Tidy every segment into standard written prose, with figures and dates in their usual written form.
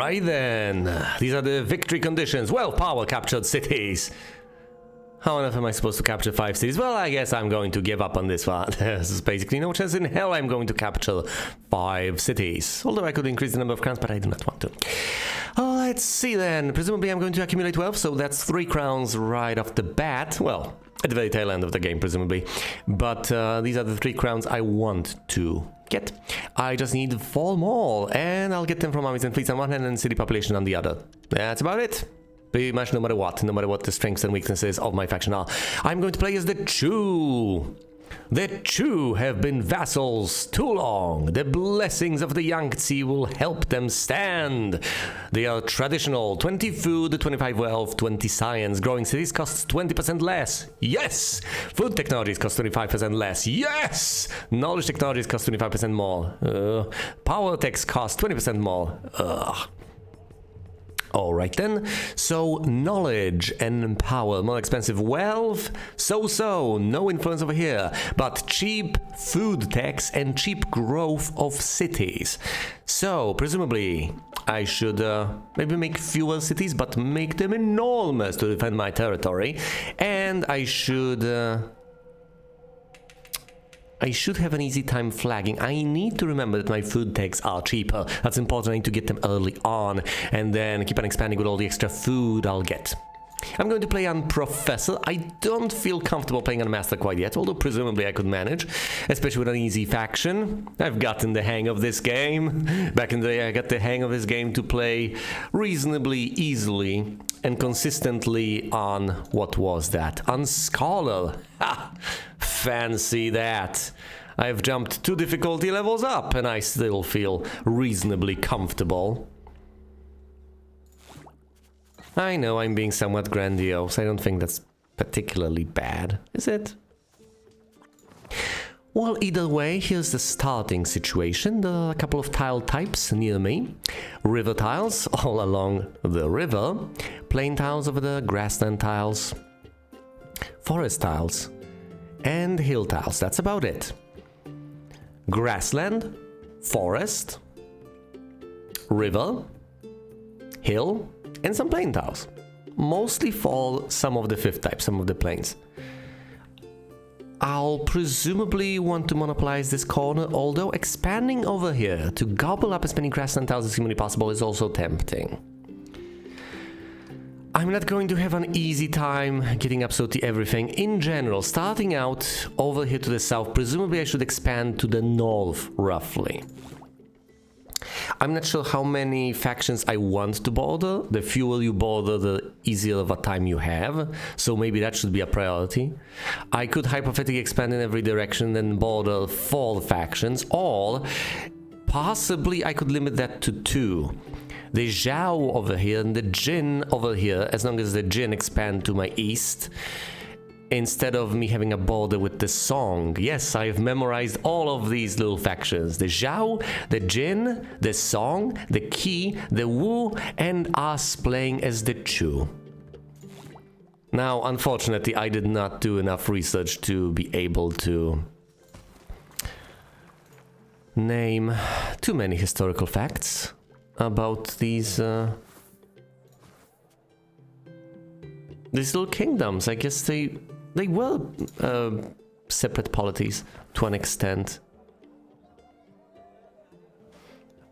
Alright then, these are the victory conditions. Well, power captured cities. How on earth am I supposed to capture 5 cities? Well, I guess I'm going to give up on this one. There's basically no chance in hell I'm going to capture 5 cities. Although I could increase the number of crowns, but I do not want to. Oh, let's see then. Presumably I'm going to accumulate wealth, so that's 3 crowns right off the bat. Well, at the very tail end of the game, presumably. But these are the 3 crowns I want to get. I just need 4 more, and I'll get them from armies and fleets on one hand and city population on the other. That's about it. Pretty much no matter what the strengths and weaknesses of my faction are. I'm going to play as the Chu. The Chu have been vassals too long. The blessings of the Yangtze will help them stand. They are traditional. 20 food, 25 wealth, 20 science. Growing cities costs 20% less. Yes! Food technologies cost 25% less. Yes! Knowledge technologies cost 25% more. Power techs cost 20% more. Ugh. Alright then, so knowledge and power, more expensive. Wealth, so, no influence over here, but cheap food tax and cheap growth of cities. So, presumably, I should maybe make fewer cities, but make them enormous to defend my territory, and I should have an easy time flagging. I need to remember that my food tags are cheaper. That's important. I need to get them early on and then keep on expanding with all the extra food I'll get. I'm going to play on Professor. I don't feel comfortable playing on Master quite yet, although presumably I could manage, especially with an easy faction. I've gotten the hang of this game. Back in the day, I got the hang of this game to play reasonably easily and consistently on, what was that? On Scholar. Ha! Fancy that. I've jumped 2 difficulty levels up and I still feel reasonably comfortable. I know I'm being somewhat grandiose. I don't think that's particularly bad, is it? Well, either way, here's the starting situation. There are a couple of tile types near me. River tiles all along the river. Plain tiles over there, grassland tiles. Forest tiles. And hill tiles. That's about it. Grassland, forest, river, hill, and some plain tiles. Mostly for some of the 5th type, some of the plains. I'll presumably want to monopolize this corner, although expanding over here to gobble up as many grassland tiles as humanly possible is also tempting. I'm not going to have an easy time getting absolutely everything. In general, starting out over here to the south, presumably I should expand to the north, roughly. I'm not sure how many factions I want to border. The fewer you border, the easier of a time you have. So maybe that should be a priority. I could hypothetically expand in every direction and border 4 factions, or possibly I could limit that to 2. The Zhao over here and the Jin over here, as long as the Jin expand to my east, instead of me having a border with the Song. Yes, I've memorized all of these little factions. The Zhao, the Jin, the Song, the Qi, the Wu, and us playing as the Chu. Now, unfortunately, I did not do enough research to be able to name too many historical facts about these little kingdoms. I guess they were separate polities to an extent.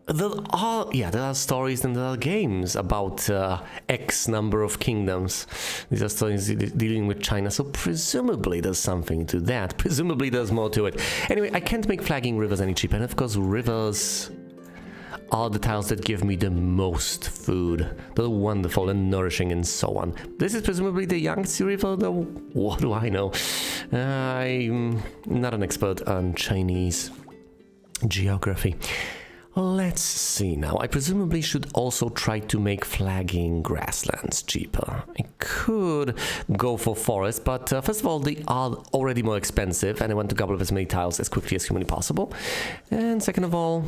There are stories and there are games about X number of kingdoms. These are stories dealing with China, so presumably there's something to that. Presumably there's more to it. Anyway, I can't make flagging rivers any cheaper, and of course rivers are the tiles that give me the most food. They're wonderful and nourishing and so on. This is presumably the Yangtze River, though. What do I know? I'm not an expert on Chinese geography. Let's see now. I presumably should also try to make flagging grasslands cheaper. I could go for forest, but first of all, they are already more expensive, and I want to gobble up as many tiles as quickly as humanly possible. And second of all,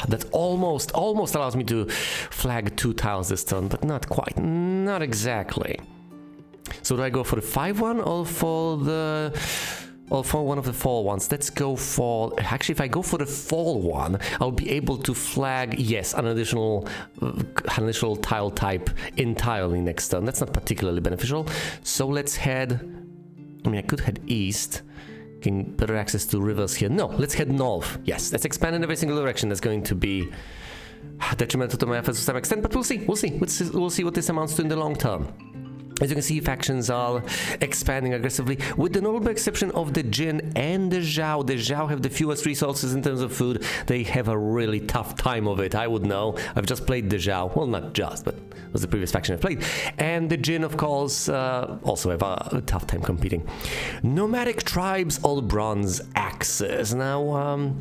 that almost allows me to flag 2 tiles this turn, but not quite, not exactly. So do I go for the 5 one or for the or for one of the fall ones. Let's go for... Actually, if I go for the fall one, I'll be able to flag, yes, an additional tile type entirely next turn. That's not particularly beneficial. So let's head... I mean, I could head east. Getting better access to rivers here. No, let's head north. Yes, let's expand in every single direction. That's going to be detrimental to my efforts to some extent, but we'll see. We'll see what this amounts to in the long term. As you can see, factions are expanding aggressively, with the notable exception of the Jin and the Zhao. The Zhao have the fewest resources in terms of food. They have a really tough time of it. I would know. I've just played the Zhao. Well, not just, but it was the previous faction I played. And the Jin, of course, also have a tough time competing. Nomadic tribes, all bronze axes. Now,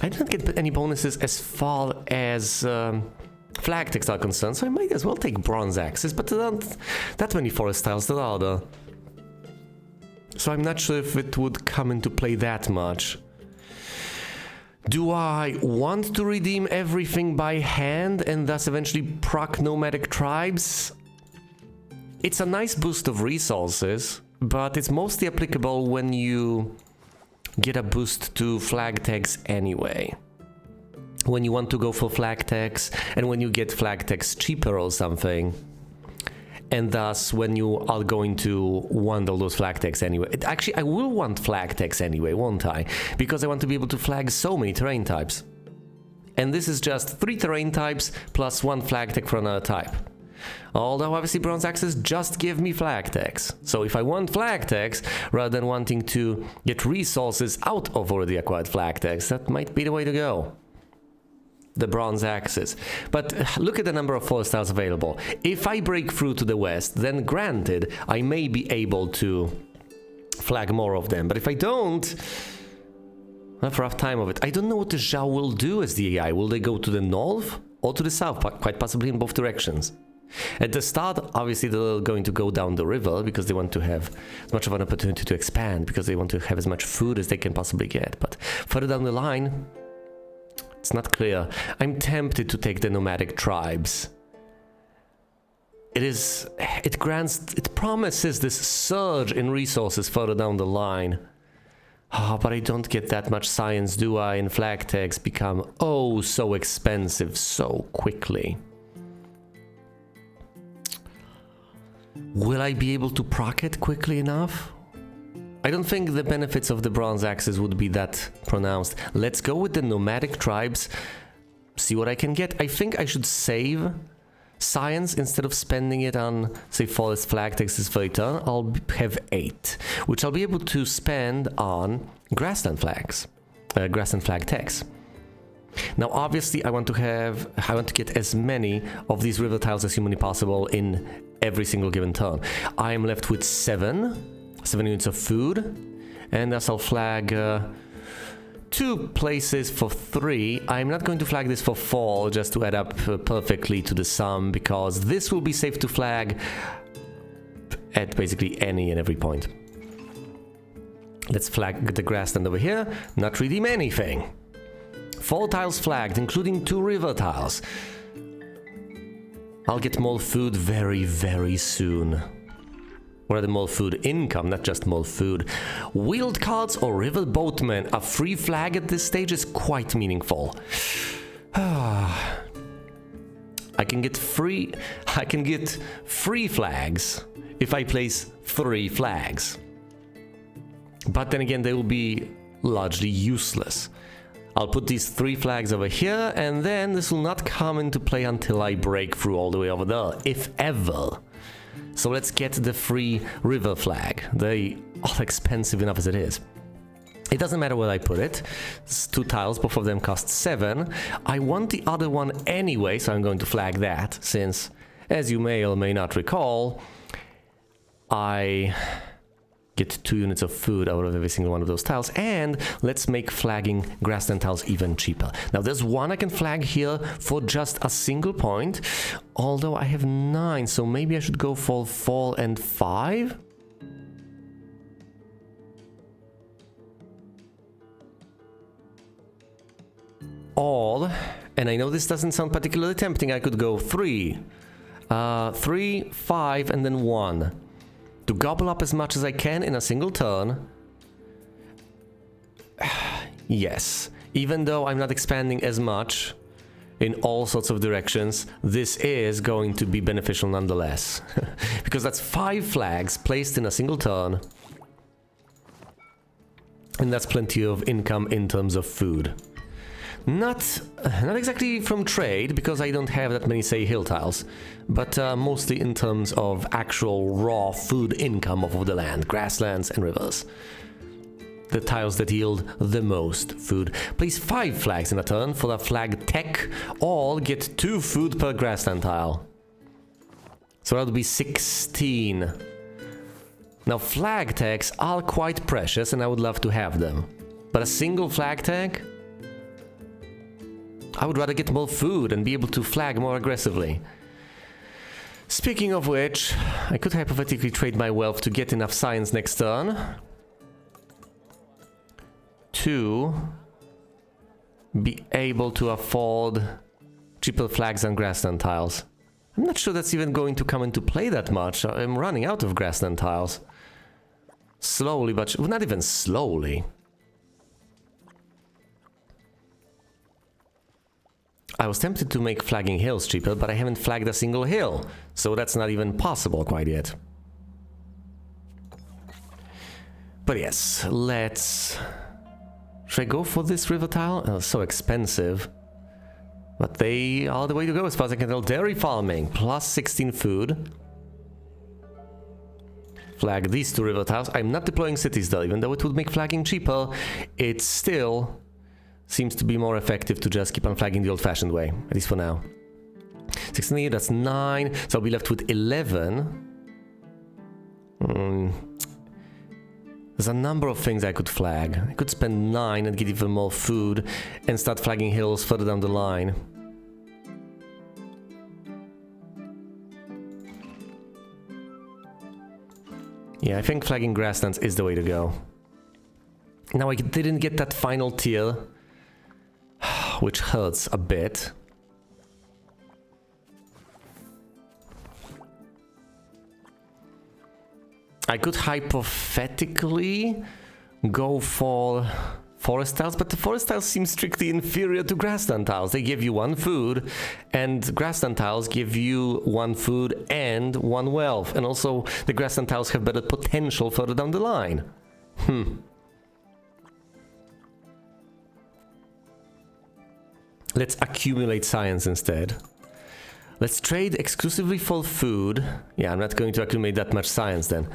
I didn't get any bonuses as far as... flag texts are concerned, so I might as well take bronze axes, but there aren't that many forest tiles, there are there. So I'm not sure if it would come into play that much. Do I want to redeem everything by hand and thus eventually proc nomadic tribes? It's a nice boost of resources, but it's mostly applicable when you get a boost to flag tags anyway. When you want to go for flag tags, and when you get flag tags cheaper or something, and thus when you are going to want all those flag tags anyway. Actually, I will want flag tags anyway, won't I? Because I want to be able to flag so many terrain types. And this is just 3 terrain types plus 1 flag tag for another type. Although obviously bronze axes just give me flag tags. So if I want flag tags, rather than wanting to get resources out of already acquired flag tags, that might be the way to go. The bronze axes. But look at the number of forest tiles available. If I break through to the west, then granted, I may be able to flag more of them. But if I don't, I have a rough time of it. I don't know what the Zhao will do as the AI. Will they go to the north or to the south? Quite possibly in both directions. At the start, obviously, they're going to go down the river because they want to have as much of an opportunity to expand, because they want to have as much food as they can possibly get. But further down the line, it's not clear. I'm tempted to take the nomadic tribes. It promises this surge in resources further down the line. But I don't get that much science, do I? And flag tags become oh so expensive so quickly. Will I be able to proc it quickly enough? I don't think the benefits of the bronze axes would be that pronounced. Let's go with the nomadic tribes, see what I can get. I think I should save science instead of spending it on, say, forest flag tags for a turn. I'll have 8, which I'll be able to spend on grassland flags, grassland flag tags. Now, obviously, I want to get as many of these river tiles as humanly possible in every single given turn. I am left with 7 units of food, and thus I'll flag 2 places for 3. I'm not going to flag this for 4 just to add up perfectly to the sum, because this will be safe to flag at basically any and every point. Let's flag the grassland over here, not redeem anything. 4 tiles flagged, including 2 river tiles. I'll get more food very, very soon. Rather more food income, not just more food. Wheeled carts or river boatmen, a free flag at this stage is quite meaningful. I can get free flags if I place 3 flags. But then again, they will be largely useless. I'll put these 3 flags over here, and then this will not come into play until I break through all the way over there, if ever. So let's get the free river flag. They are expensive enough as it is. It doesn't matter where I put it. It's 2 tiles, both of them cost 7. I want the other one anyway, so I'm going to flag that, since, as you may or may not recall, I get 2 units of food out of every single one of those tiles, and let's make flagging grassland tiles even cheaper. Now there's 1 I can flag here for just a single point, although I have 9, so maybe I should go for 4 and 5? Or, and I know this doesn't sound particularly tempting, I could go 3, 5, and then 1. To gobble up as much as I can in a single turn, Yes. Even though I'm not expanding as much in all sorts of directions, this is going to be beneficial nonetheless. Because that's 5 flags placed in a single turn. And that's plenty of income in terms of food. Not exactly from trade, because I don't have that many, say, hill tiles, but mostly in terms of actual raw food income off of the land, grasslands and rivers. The tiles that yield the most food. Place 5 flags in a turn for the flag tech. All get 2 food per grassland tile. So that would be 16. Now flag tags are quite precious and I would love to have them. But a single flag tag? I would rather get more food and be able to flag more aggressively. Speaking of which, I could hypothetically trade my wealth to get enough science next turn to be able to afford triple flags and grassland tiles. I'm not sure that's even going to come into play that much. I'm running out of grassland tiles. Slowly, but well, not even slowly. I was tempted to make flagging hills cheaper, but I haven't flagged a single hill, so that's not even possible quite yet. But yes, let's... Should I go for this river tile? Oh, so expensive. But they are the way to go as far as I can tell. Dairy farming, plus 16 food. Flag these 2 river tiles. I'm not deploying cities though, even though it would make flagging cheaper. It still seems to be more effective to just keep on flagging the old-fashioned way, at least for now. 16, that's 9, so I'll be left with 11. There's a number of things I could flag. I could spend 9 and get even more food and start flagging hills further down the line. Yeah, I think flagging grasslands is the way to go. Now I didn't get that final tier, which hurts a bit. I could hypothetically go for forest tiles, but the forest tiles seem strictly inferior to grassland tiles. They give you 1 food, and grassland tiles give you 1 food and 1 wealth. And also, the grassland tiles have better potential further down the line. Let's accumulate science instead. Let's trade exclusively for food. Yeah, I'm not going to accumulate that much science then.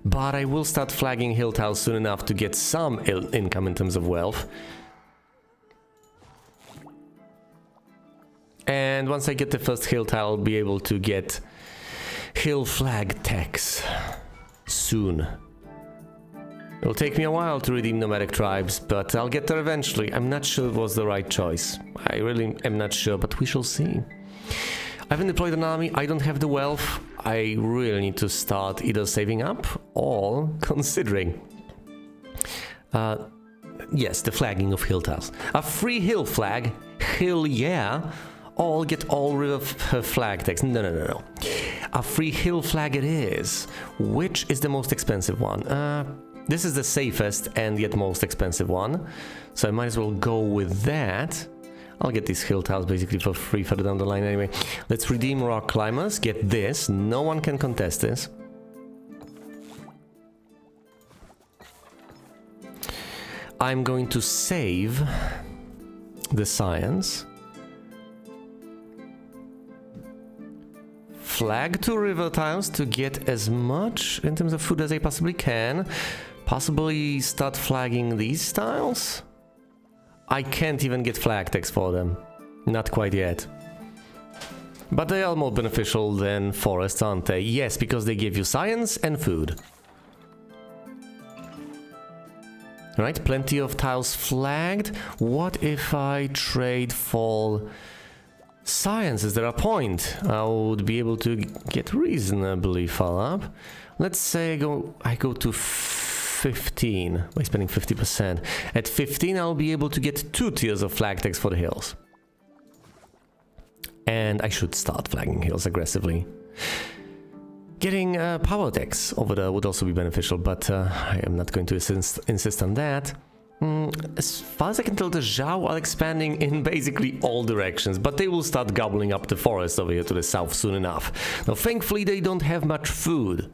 But I will start flagging hill tiles soon enough to get some income in terms of wealth. And once I get the first hill tile, I'll be able to get hill flag techs soon. It'll take me a while to redeem nomadic tribes, but I'll get there eventually. I'm not sure it was the right choice. I really am not sure, but we shall see. I haven't deployed an army, I don't have the wealth. I really need to start either saving up or considering. Yes, the flagging of hill tiles. A free hill flag, hill yeah, all get all river flag text. No. A free hill flag it is. Which is the most expensive one? This is the safest and yet most expensive one. So I might as well go with that. I'll get these hill tiles basically for free further down the line anyway. Let's redeem rock climbers, get this, no one can contest this. I'm going to save the science. Flag 2 river tiles to get as much in terms of food as I possibly can. Possibly start flagging these tiles. I can't even get flag text for them. Not quite yet. But they are more beneficial than forests, aren't they? Yes, because they give you science and food. Right, plenty of tiles flagged. What if I trade for science? Is there a point? I would be able to get reasonably far up. Let's say I go to 15 by spending 50%. At 15 I'll be able to get 2 tiers of flag text for the hills. And I should start flagging hills aggressively. Getting power decks over there would also be beneficial, but I am not going to insist on that. As far as I can tell, the Zhao are expanding in basically all directions, but they will start gobbling up the forest over here to the south soon enough. Now, thankfully, they don't have much food,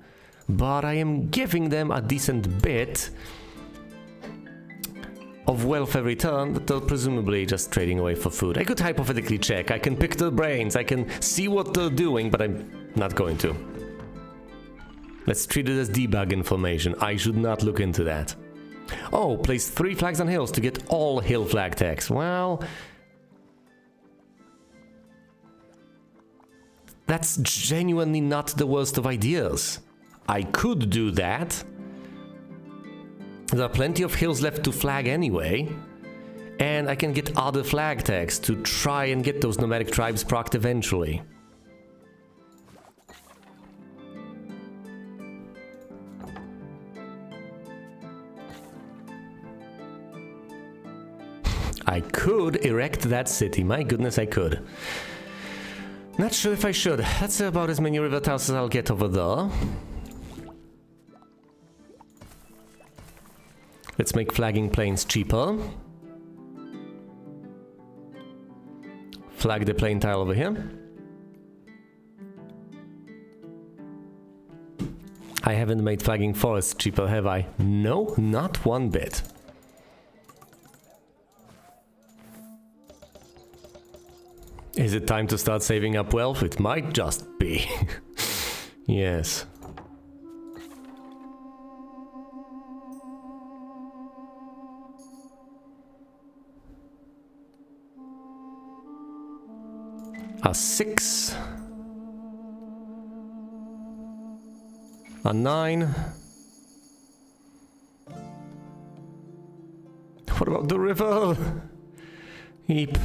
but I am giving them a decent bit of wealth every turn that they're presumably just trading away for food. I could hypothetically check, I can pick their brains, I can see what they're doing, but I'm not going to. Let's treat it as debug information. I should not look into that. Oh, place 3 flags on hills to get all hill flag tax. Well, that's genuinely not the worst of ideas. I could do that. There are plenty of hills left to flag anyway, and I can get other flag tags to try and get those nomadic tribes procced eventually. I could erect that city, my goodness I could. Not sure if I should. That's about as many river tiles as I'll get over there. Let's make flagging plains cheaper. Flag the plain tile over here. I haven't made flagging forests cheaper, have I? No, not one bit. Is it time to start saving up wealth? It might just be. Yes. A 6. A 9. What about the river? Heap.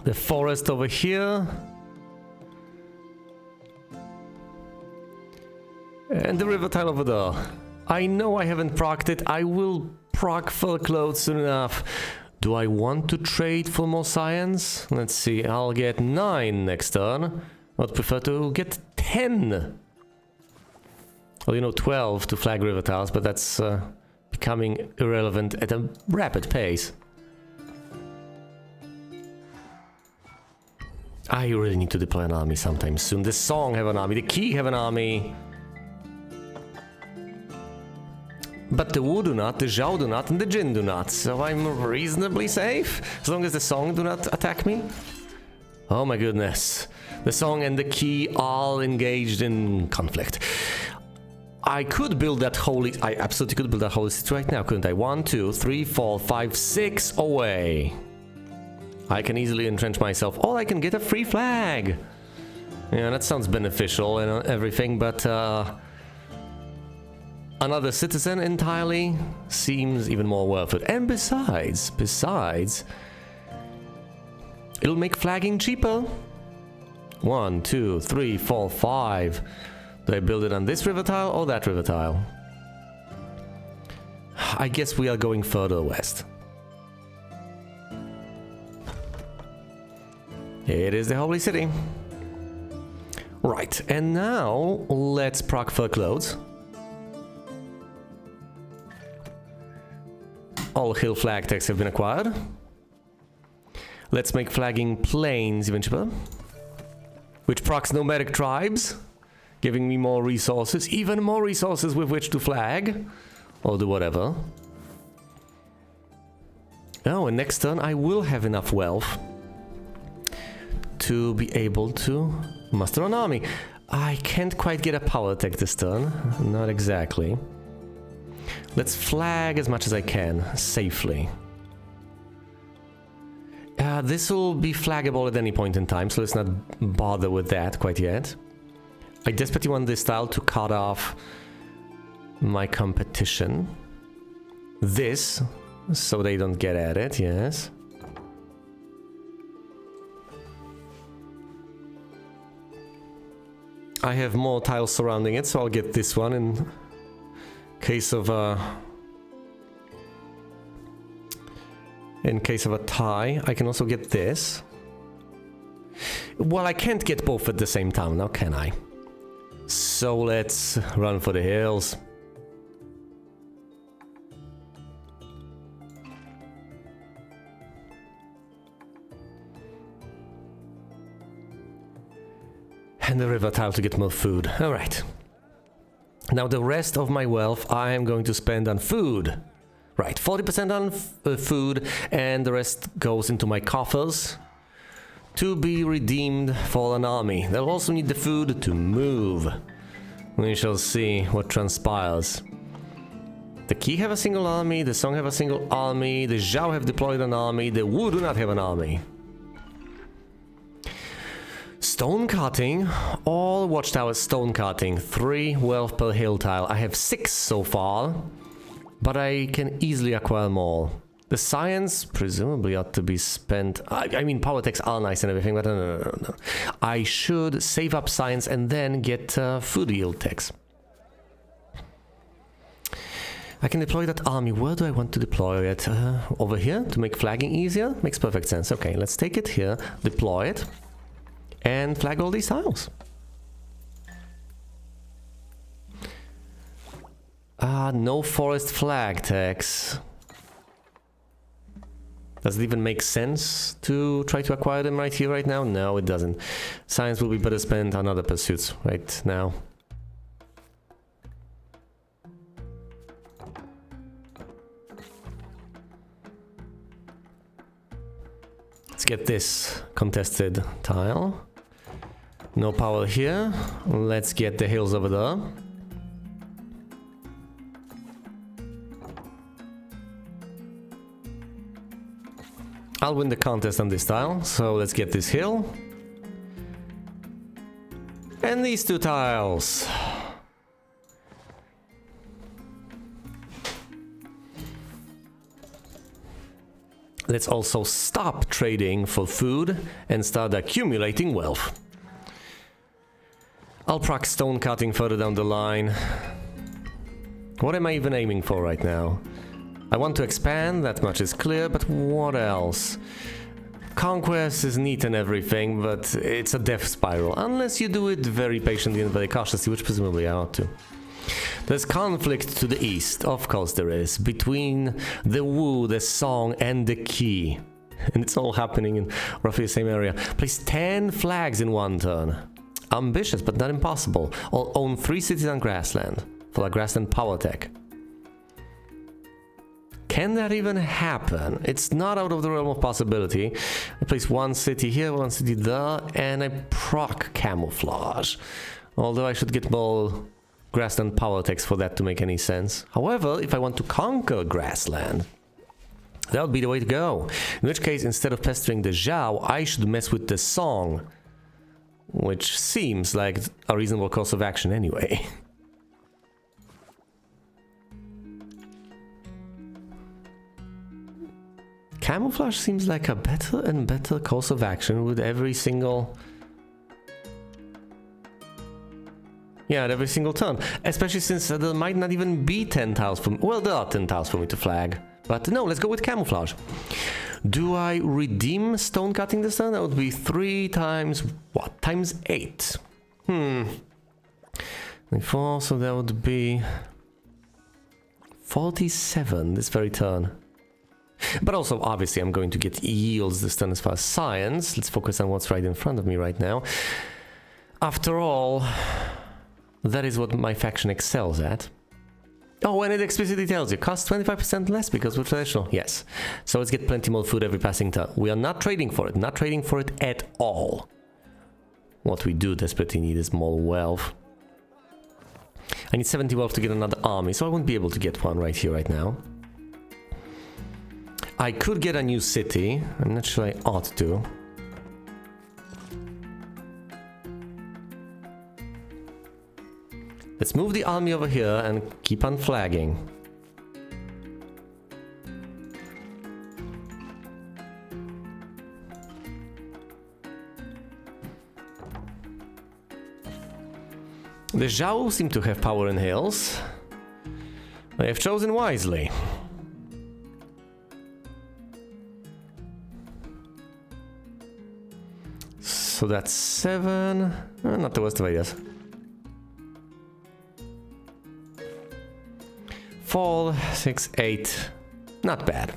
The forest over here. And the river tile over there. I know I haven't procced it. I will proc fur clothes soon enough. Do I want to trade for more science? Let's see. I'll get 9 next turn. I'd prefer to get 10. Well, you know, 12 to flag river tiles, but that's becoming irrelevant at a rapid pace. I really need to deploy an army sometime soon. The Song have an army, the Key have an army. But the Wu do not, the Zhao do not, and the Jin do not. So I'm reasonably safe, as long as the Song do not attack me. Oh my goodness. The Song and the Key are engaged in conflict. I could build that holy... I absolutely could build that holy city right now, couldn't I? 1, 2, 3, 4, 5, 6 away. I can easily entrench myself. Or I can get a free flag. Yeah, that sounds beneficial and everything, but... another citizen entirely seems even more worth it. And besides, it'll make flagging cheaper. 1, 2, 3, 4, 5. Do I build it on this river tile or that river tile? I guess we are going further west. It is the Holy City. Right, and now let's proc fur clothes. All hill flag tags have been acquired. Let's make flagging plains even cheaper, which procs nomadic tribes, giving me more resources, even more resources with which to flag, or do whatever. Oh, and next turn I will have enough wealth to be able to muster an army. I can't quite get a power attack this turn, not exactly. Let's flag as much as I can, safely. This will be flaggable at any point in time, so let's not bother with that quite yet. I desperately want this tile to cut off my competition. This, so they don't get at it, yes. I have more tiles surrounding it, so I'll get this one in case of a tie. I can also get this. Well, I can't get both at the same time now, can I? So let's run for the hills. And the river tile to get more food. Alright. Now the rest of my wealth I am going to spend on food. Right, 40% on food, and the rest goes into my coffers to be redeemed for an army. They'll also need the food to move. We shall see what transpires. The Key have a single army, the Song have a single army, the Zhao have deployed an army, the Wu do not have an army. Stone cutting, all watchtowers stone cutting, 3 wealth per hill tile. I have 6 so far, but I can easily acquire more. The science presumably ought to be spent. I mean, power techs are nice and everything, but no. I should save up science and then get food yield techs. I can deploy that army. Where do I want to deploy it? Over here to make flagging easier? Makes perfect sense. Okay, let's take it here, deploy it, and flag all these tiles. No forest flag tax. Does it even make sense to try to acquire them right here, right now? No, it doesn't. Science will be better spent on other pursuits right now. Let's get this contested tile. No power here. Let's get the hills over there. I'll win the contest on this tile, so let's get this hill. And these 2 tiles. Let's also stop trading for food and start accumulating wealth. I'll proc stone cutting further down the line. What am I even aiming for right now? I want to expand, that much is clear, but what else? Conquest is neat and everything, but it's a death spiral, unless you do it very patiently and very cautiously, which presumably I ought to. There's conflict to the east, of course there is, between the Wu, the Song, and the Key. And it's all happening in roughly the same area. Place 10 flags in one turn. Ambitious, but not impossible. I'll own 3 cities on grassland, for a grassland power tech. Can that even happen? It's not out of the realm of possibility. I place 1 city here, 1 city there, and I proc camouflage. Although I should get more grassland power techs for that to make any sense. However, if I want to conquer grassland, that would be the way to go. In which case, instead of pestering the Zhao, I should mess with the Song. Which seems like a reasonable course of action anyway. Camouflage seems like a better and better course of action with every single... Yeah, at every single turn. Especially since there might not even be 10 tiles for me. Well, there are 10 tiles for me to flag. But no, let's go with camouflage. Do I redeem stone cutting this turn? That would be 3 times... what? Times 8. 4, so that would be... 47 this very turn. But also, obviously, I'm going to get yields this turn as far as science. Let's focus on what's right in front of me right now. After all, that is what my faction excels at. Oh, and it explicitly tells you, costs 25% less because we're traditional. Yes. So let's get plenty more food every passing turn. We are not trading for it at all. What we do desperately need is more wealth. I need 70 wealth to get another army, so I won't be able to get one right here, right now. I could get a new city. I'm not sure I ought to. Let's move the army over here and keep on flagging. The Zhao seem to have power in hills. They have chosen wisely. So that's 7. Not the worst of ideas. 4, 6, 8. Not bad.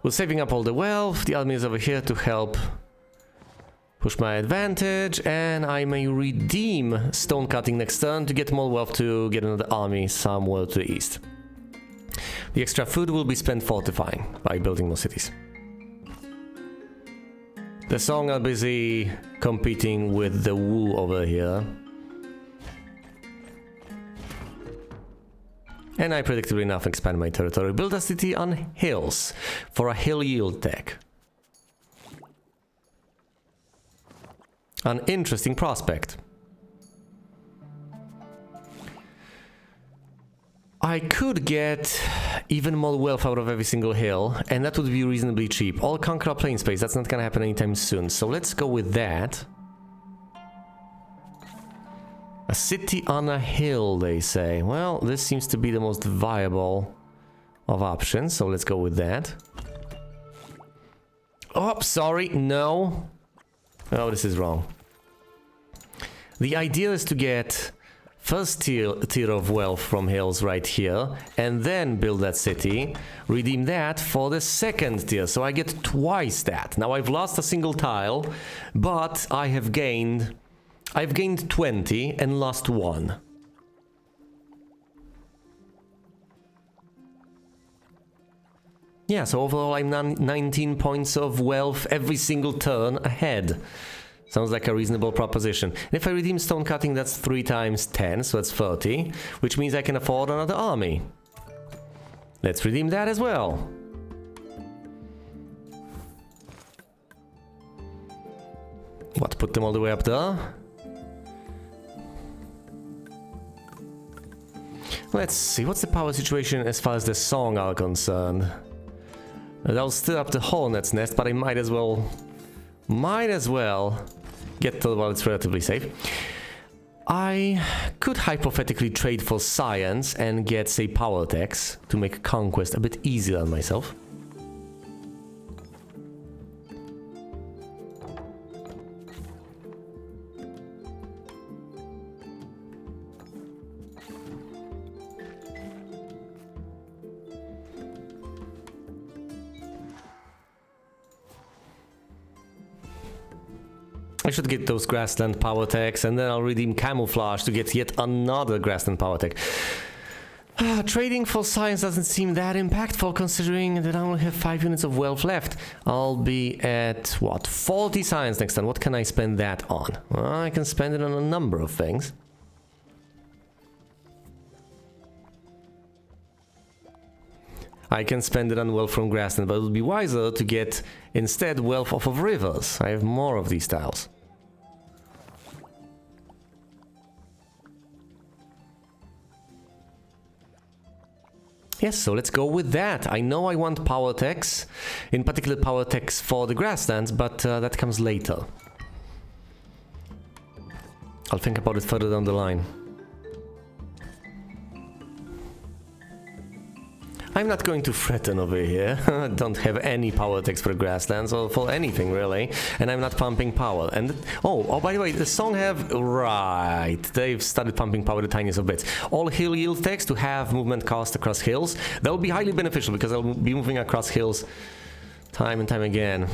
We're saving up all the wealth. The army is over here to help push my advantage, and I may redeem stone cutting next turn to get more wealth to get another army somewhere to the east. The extra food will be spent fortifying by building more cities. The Song are busy competing with the Wu over here. And I predictably enough expand my territory. Build a city on hills for a hill yield tech. An interesting prospect. I could get even more wealth out of every single hill, and that would be reasonably cheap. All conquer plain space, that's not gonna happen anytime soon, so let's go with that. A city on a hill, they say. Well, this seems to be the most viable of options, so let's go with that. Oh, sorry, no. Oh, this is wrong. The idea is to get first tier of wealth from hills right here, and then build that city, redeem that for the second tier, so I get twice that. Now I've lost a single tile, but I've gained 20 and lost 1. Yeah, so overall I'm 19 points of wealth every single turn ahead. Sounds like a reasonable proposition. And if I redeem stone cutting, that's 3 times 10, so that's 30, which means I can afford another army. Let's redeem that as well. What, put them all the way up there? Let's see, what's the power situation as far as the Song are concerned? I'll stir up the hornet's nest, but I might as well get to while it's relatively safe. I could hypothetically trade for science and get, say, power tax to make conquest a bit easier on myself. I should get those grassland power techs, and then I'll redeem camouflage to get yet another grassland power tech. Trading for science doesn't seem that impactful, considering that I only have 5 units of wealth left. I'll be at, what, 40 science next time. What can I spend that on? Well, I can spend it on a number of things. I can spend it on wealth from grassland, but it would be wiser to get instead wealth off of rivers. I have more of these tiles. Yes, so let's go with that. I know I want power techs, in particular power techs for the grasslands, but that comes later. I'll think about it further down the line. I'm not going to threaten over here. I don't have any power techs for grasslands or for anything really, and I'm not pumping power. And oh, by the way, the Song have right. They've started pumping power the tiniest of bits. All hill yield techs to have movement cost across hills. That will be highly beneficial because I'll be moving across hills time and time again.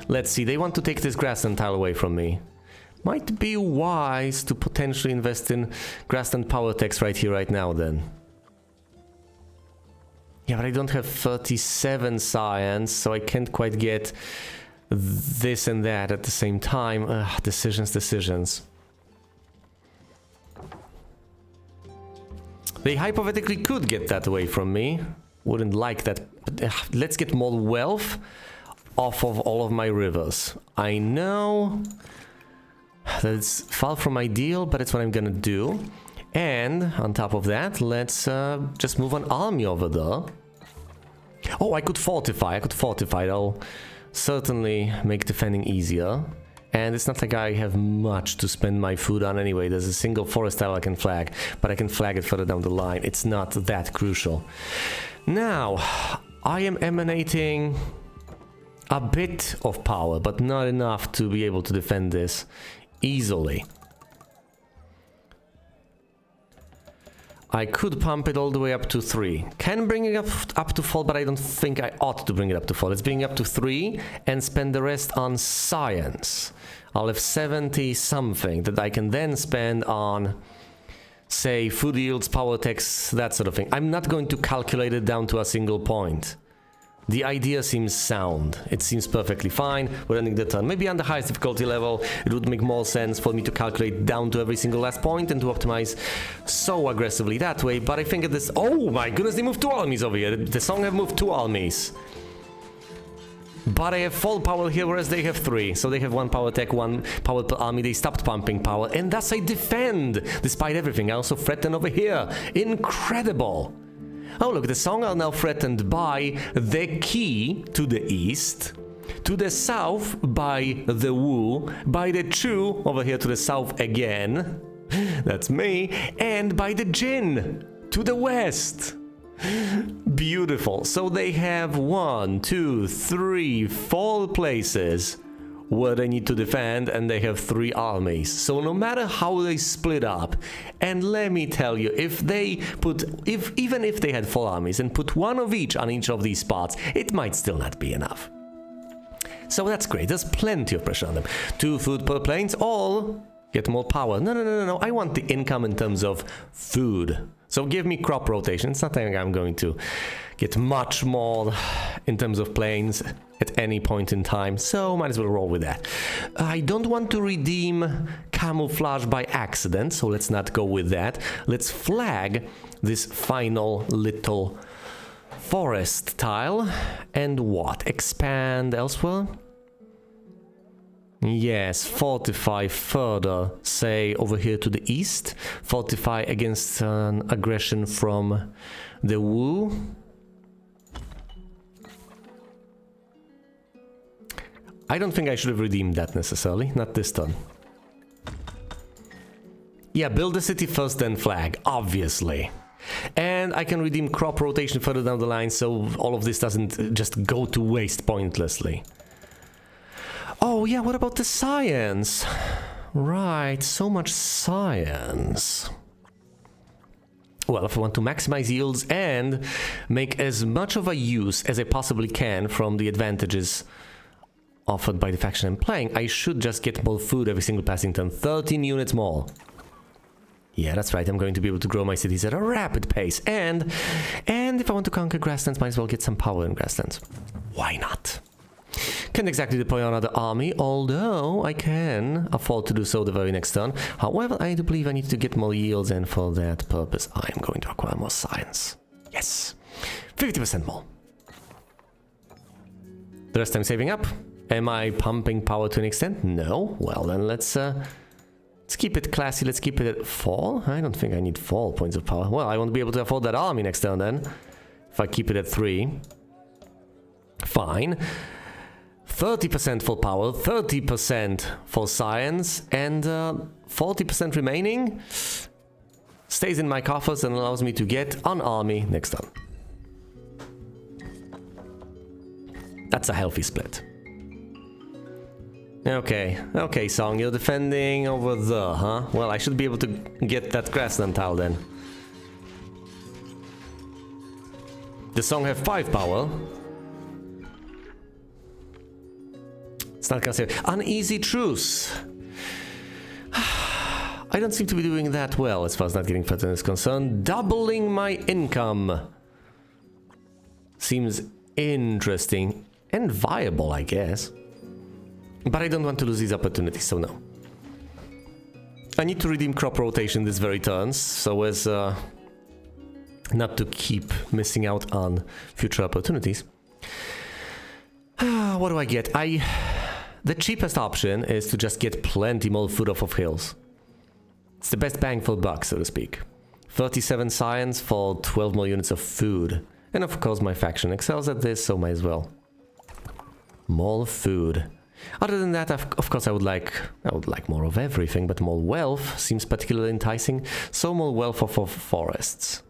Let's see. They want to take this grassland tile away from me. Might be wise to potentially invest in grassland power techs right here, right now. Then. Yeah, but I don't have 37 science, so I can't quite get this and that at the same time. Ugh, decisions. They hypothetically could get that away from me. Wouldn't like that. But, let's get more wealth off of all of my rivers. I know that it's far from ideal, but it's what I'm gonna do. And on top of that, let's just move an army over there. Oh, I could fortify. That'll certainly make defending easier. And it's not like I have much to spend my food on anyway. There's a single forest tile I can flag, but I can flag it further down the line. It's not that crucial. Now, I am emanating a bit of power, but not enough to be able to defend this easily. I could pump it all the way up to 3. Can bring it up to 4, but I don't think I ought to bring it up to 4. Let's bring it up to 3 and spend the rest on science. I'll have 70 something that I can then spend on, say, food yields, power techs, that sort of thing. I'm not going to calculate it down to a single point. The idea seems sound. It seems perfectly fine. We're ending the turn. Maybe on the highest difficulty level, it would make more sense for me to calculate down to every single last point and to optimize so aggressively that way. But I think at this... Oh my goodness, they moved 2 armies over here. The Song have moved 2 armies. But I have full power here, whereas they have 3. So they have 1 power tech, 1 power per army. They stopped pumping power, and thus I defend, despite everything. I also threaten over here. Incredible! Oh look, the Song are now threatened by the Qi to the east, to the south by the Wu, by the Chu over here to the south again, that's me, and by the Jin to the west. Beautiful. So they have 1, 2, 3, 4 places where they need to defend, and they have 3 armies. So no matter how they split up, and let me tell you, even if they had 4 armies and put 1 of each on each of these spots, it might still not be enough. So that's great. There's plenty of pressure on them. 2 food per planes, all get more power. No. I want the income in terms of food. So give me crop rotation. It's not like I'm going to get much more in terms of planes at any point in time, so might as well roll with that. I don't want to redeem camouflage by accident, so let's not go with that. Let's flag this final little forest tile. And what? Expand elsewhere? Yes, fortify further, say over here to the east. Fortify against an aggression from the Wu. I don't think I should have redeemed that necessarily, not this turn. Yeah, build the city first, then flag, obviously. And I can redeem crop rotation further down the line, so all of this doesn't just go to waste pointlessly. Oh yeah, what about the science? Right, so much science. Well, if I want to maximize yields and make as much of a use as I possibly can from the advantages offered by the faction I'm playing, I should just get more food every single passing turn. 13 units more. Yeah, that's right, I'm going to be able to grow my cities at a rapid pace. And if I want to conquer grasslands, might as well get some power in grasslands. Why not? Can't exactly deploy another army, although I can afford to do so the very next turn. However, I do believe I need to get more yields, and for that purpose, I am going to acquire more science. Yes, 50% more. The rest I'm saving up. Am I pumping power to an extent? No. Well, then let's keep it classy. Let's keep it at 4. I don't think I need 4 points of power. Well, I won't be able to afford that army next turn then. If I keep it at 3. Fine. 30% for power, 30% for science, and 40% remaining stays in my coffers and allows me to get an army next turn. That's a healthy split. Okay, Song, you're defending over there, huh? Well, I should be able to get that grassland tile then. The Song have 5 power. It's not gonna say uneasy truce. I don't seem to be doing that well as far as not getting threatened is concerned. Doubling my income seems interesting and viable, I guess. But I don't want to lose these opportunities, so no. I need to redeem crop rotation this very turn, so as not to keep missing out on future opportunities. What do I get? The cheapest option is to just get plenty more food off of hills. It's the best bang for buck, so to speak. 37 science for 12 more units of food. And of course my faction excels at this, so might as well. More food. Other than that, of course I would like more of everything, but more wealth seems particularly enticing. So more wealth of forests.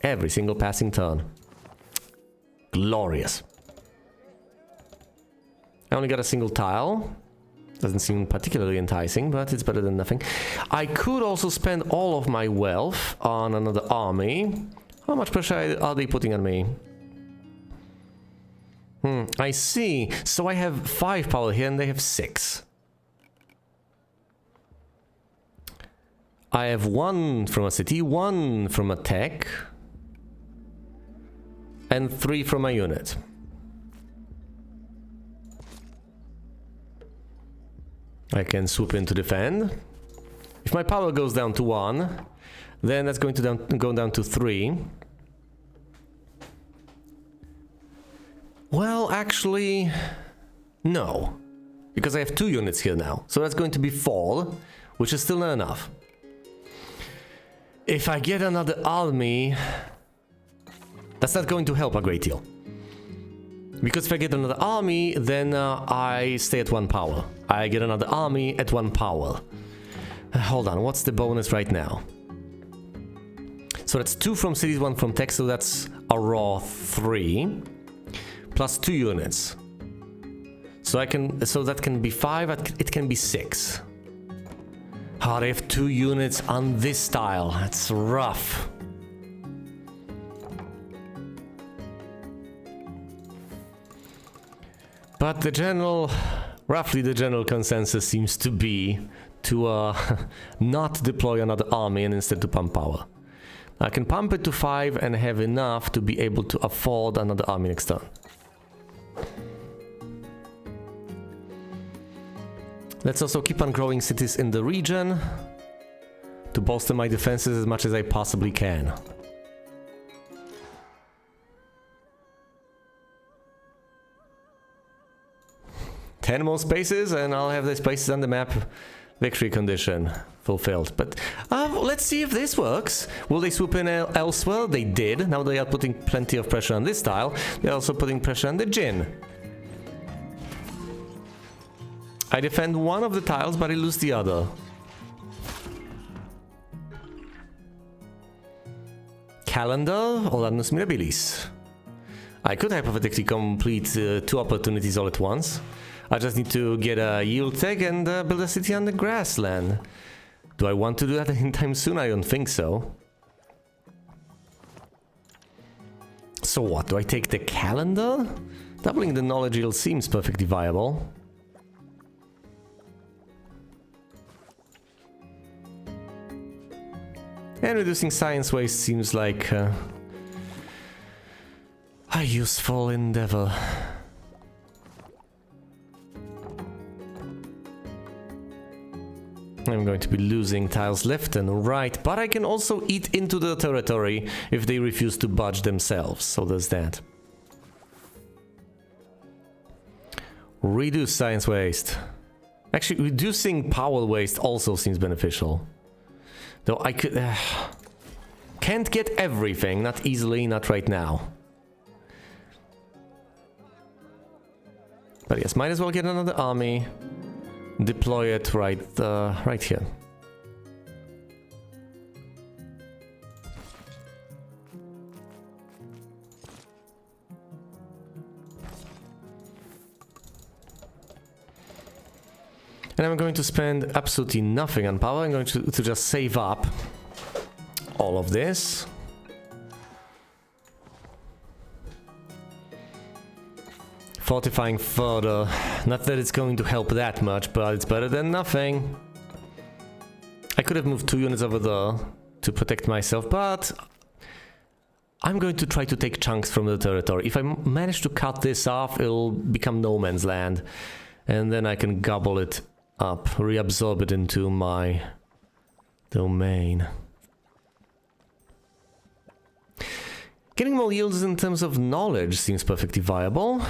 Every single passing turn. Glorious. I only got a single tile. Doesn't seem particularly enticing, but it's better than nothing. I could also spend all of my wealth on another army. How much pressure are they putting on me? I see. So I have 5 power here and they have 6. I have 1 from a city, 1 from a tech, and 3 from a unit. I can swoop in to defend. If my power goes down to 1, then that's going to go down to 3. Well, actually, no. Because I have 2 units here now. So that's going to be 4, which is still not enough. If I get another army, that's not going to help a great deal. Because if I get another army, then I stay at 1 power. I get another army at 1 power. Hold on, what's the bonus right now? So that's 2 from cities, 1 from tech, so that's a raw 3. Plus 2 units. So that can be 5, it can be 6. Oh, they have 2 units on this style. That's rough. But roughly the general consensus seems to be to not deploy another army and instead to pump power. I can pump it to 5 and have enough to be able to afford another army next turn. Let's also keep on growing cities in the region to bolster my defenses as much as I possibly can. Ten more spaces and I'll have the spaces on the map victory condition fulfilled. But let's see if this works. Will they swoop in elsewhere? They did. Now they are putting plenty of pressure on this tile. They're also putting pressure on the Jin. I defend one of the tiles, but I lose the other. Calendar or Annus Mirabilis. I could hypothetically complete 2 opportunities all at once. I just need to get a yield tech and build a city on the grassland. Do I want to do that anytime soon? I don't think so. So what? Do I take the calendar? Doubling the knowledge yield seems perfectly viable. And reducing science waste seems like a useful endeavor. I'm going to be losing tiles left and right, but I can also eat into the territory if they refuse to budge themselves, so there's that. Reduce science waste. Actually, reducing power waste also seems beneficial. Though I could... can't get everything, not easily, not right now. But yes, might as well get another army. Deploy it right here. And I'm going to spend absolutely nothing on power. I'm going to just save up all of this. Fortifying further. Not that it's going to help that much, but it's better than nothing. I could have moved 2 units over there to protect myself, but I'm going to try to take chunks from the territory. If I manage to cut this off, it'll become no man's land. And then I can gobble it up, reabsorb it into my domain. Getting more yields in terms of knowledge seems perfectly viable.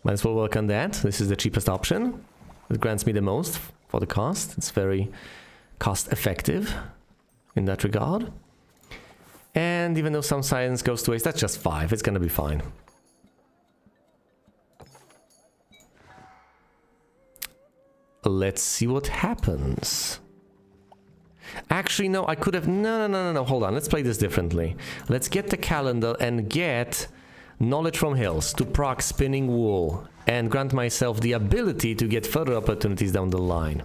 Might as well work on that. This is the cheapest option. It grants me the most for the cost. It's very cost effective in that regard. And even though some science goes to waste, that's just 5. It's gonna be fine. Let's see what happens. Actually, no, I could have... No, hold on. Let's play this differently. Let's get the calendar and get knowledge from hills to proc spinning wool and grant myself the ability to get further opportunities down the line.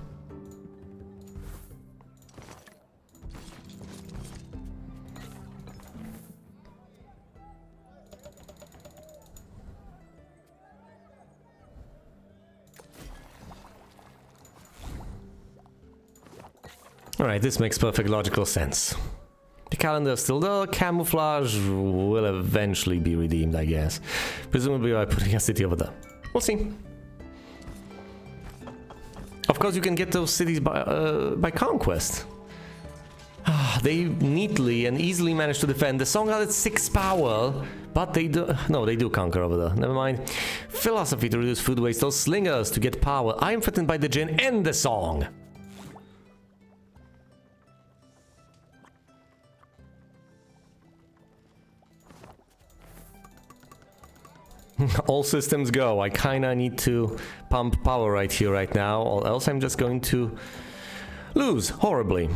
Alright, this makes perfect logical sense. The calendar still there, camouflage will eventually be redeemed, I guess. Presumably by putting a city over there. We'll see. Of course, you can get those cities by conquest. They neatly and easily manage to defend. The song are at 6 power, but they do... No, they do conquer over there. Never mind. Philosophy to reduce food waste. Those slingers to get power. I am threatened by the djinn and the song. All systems go. I kinda need to pump power right here, right now, or else I'm just going to lose horribly.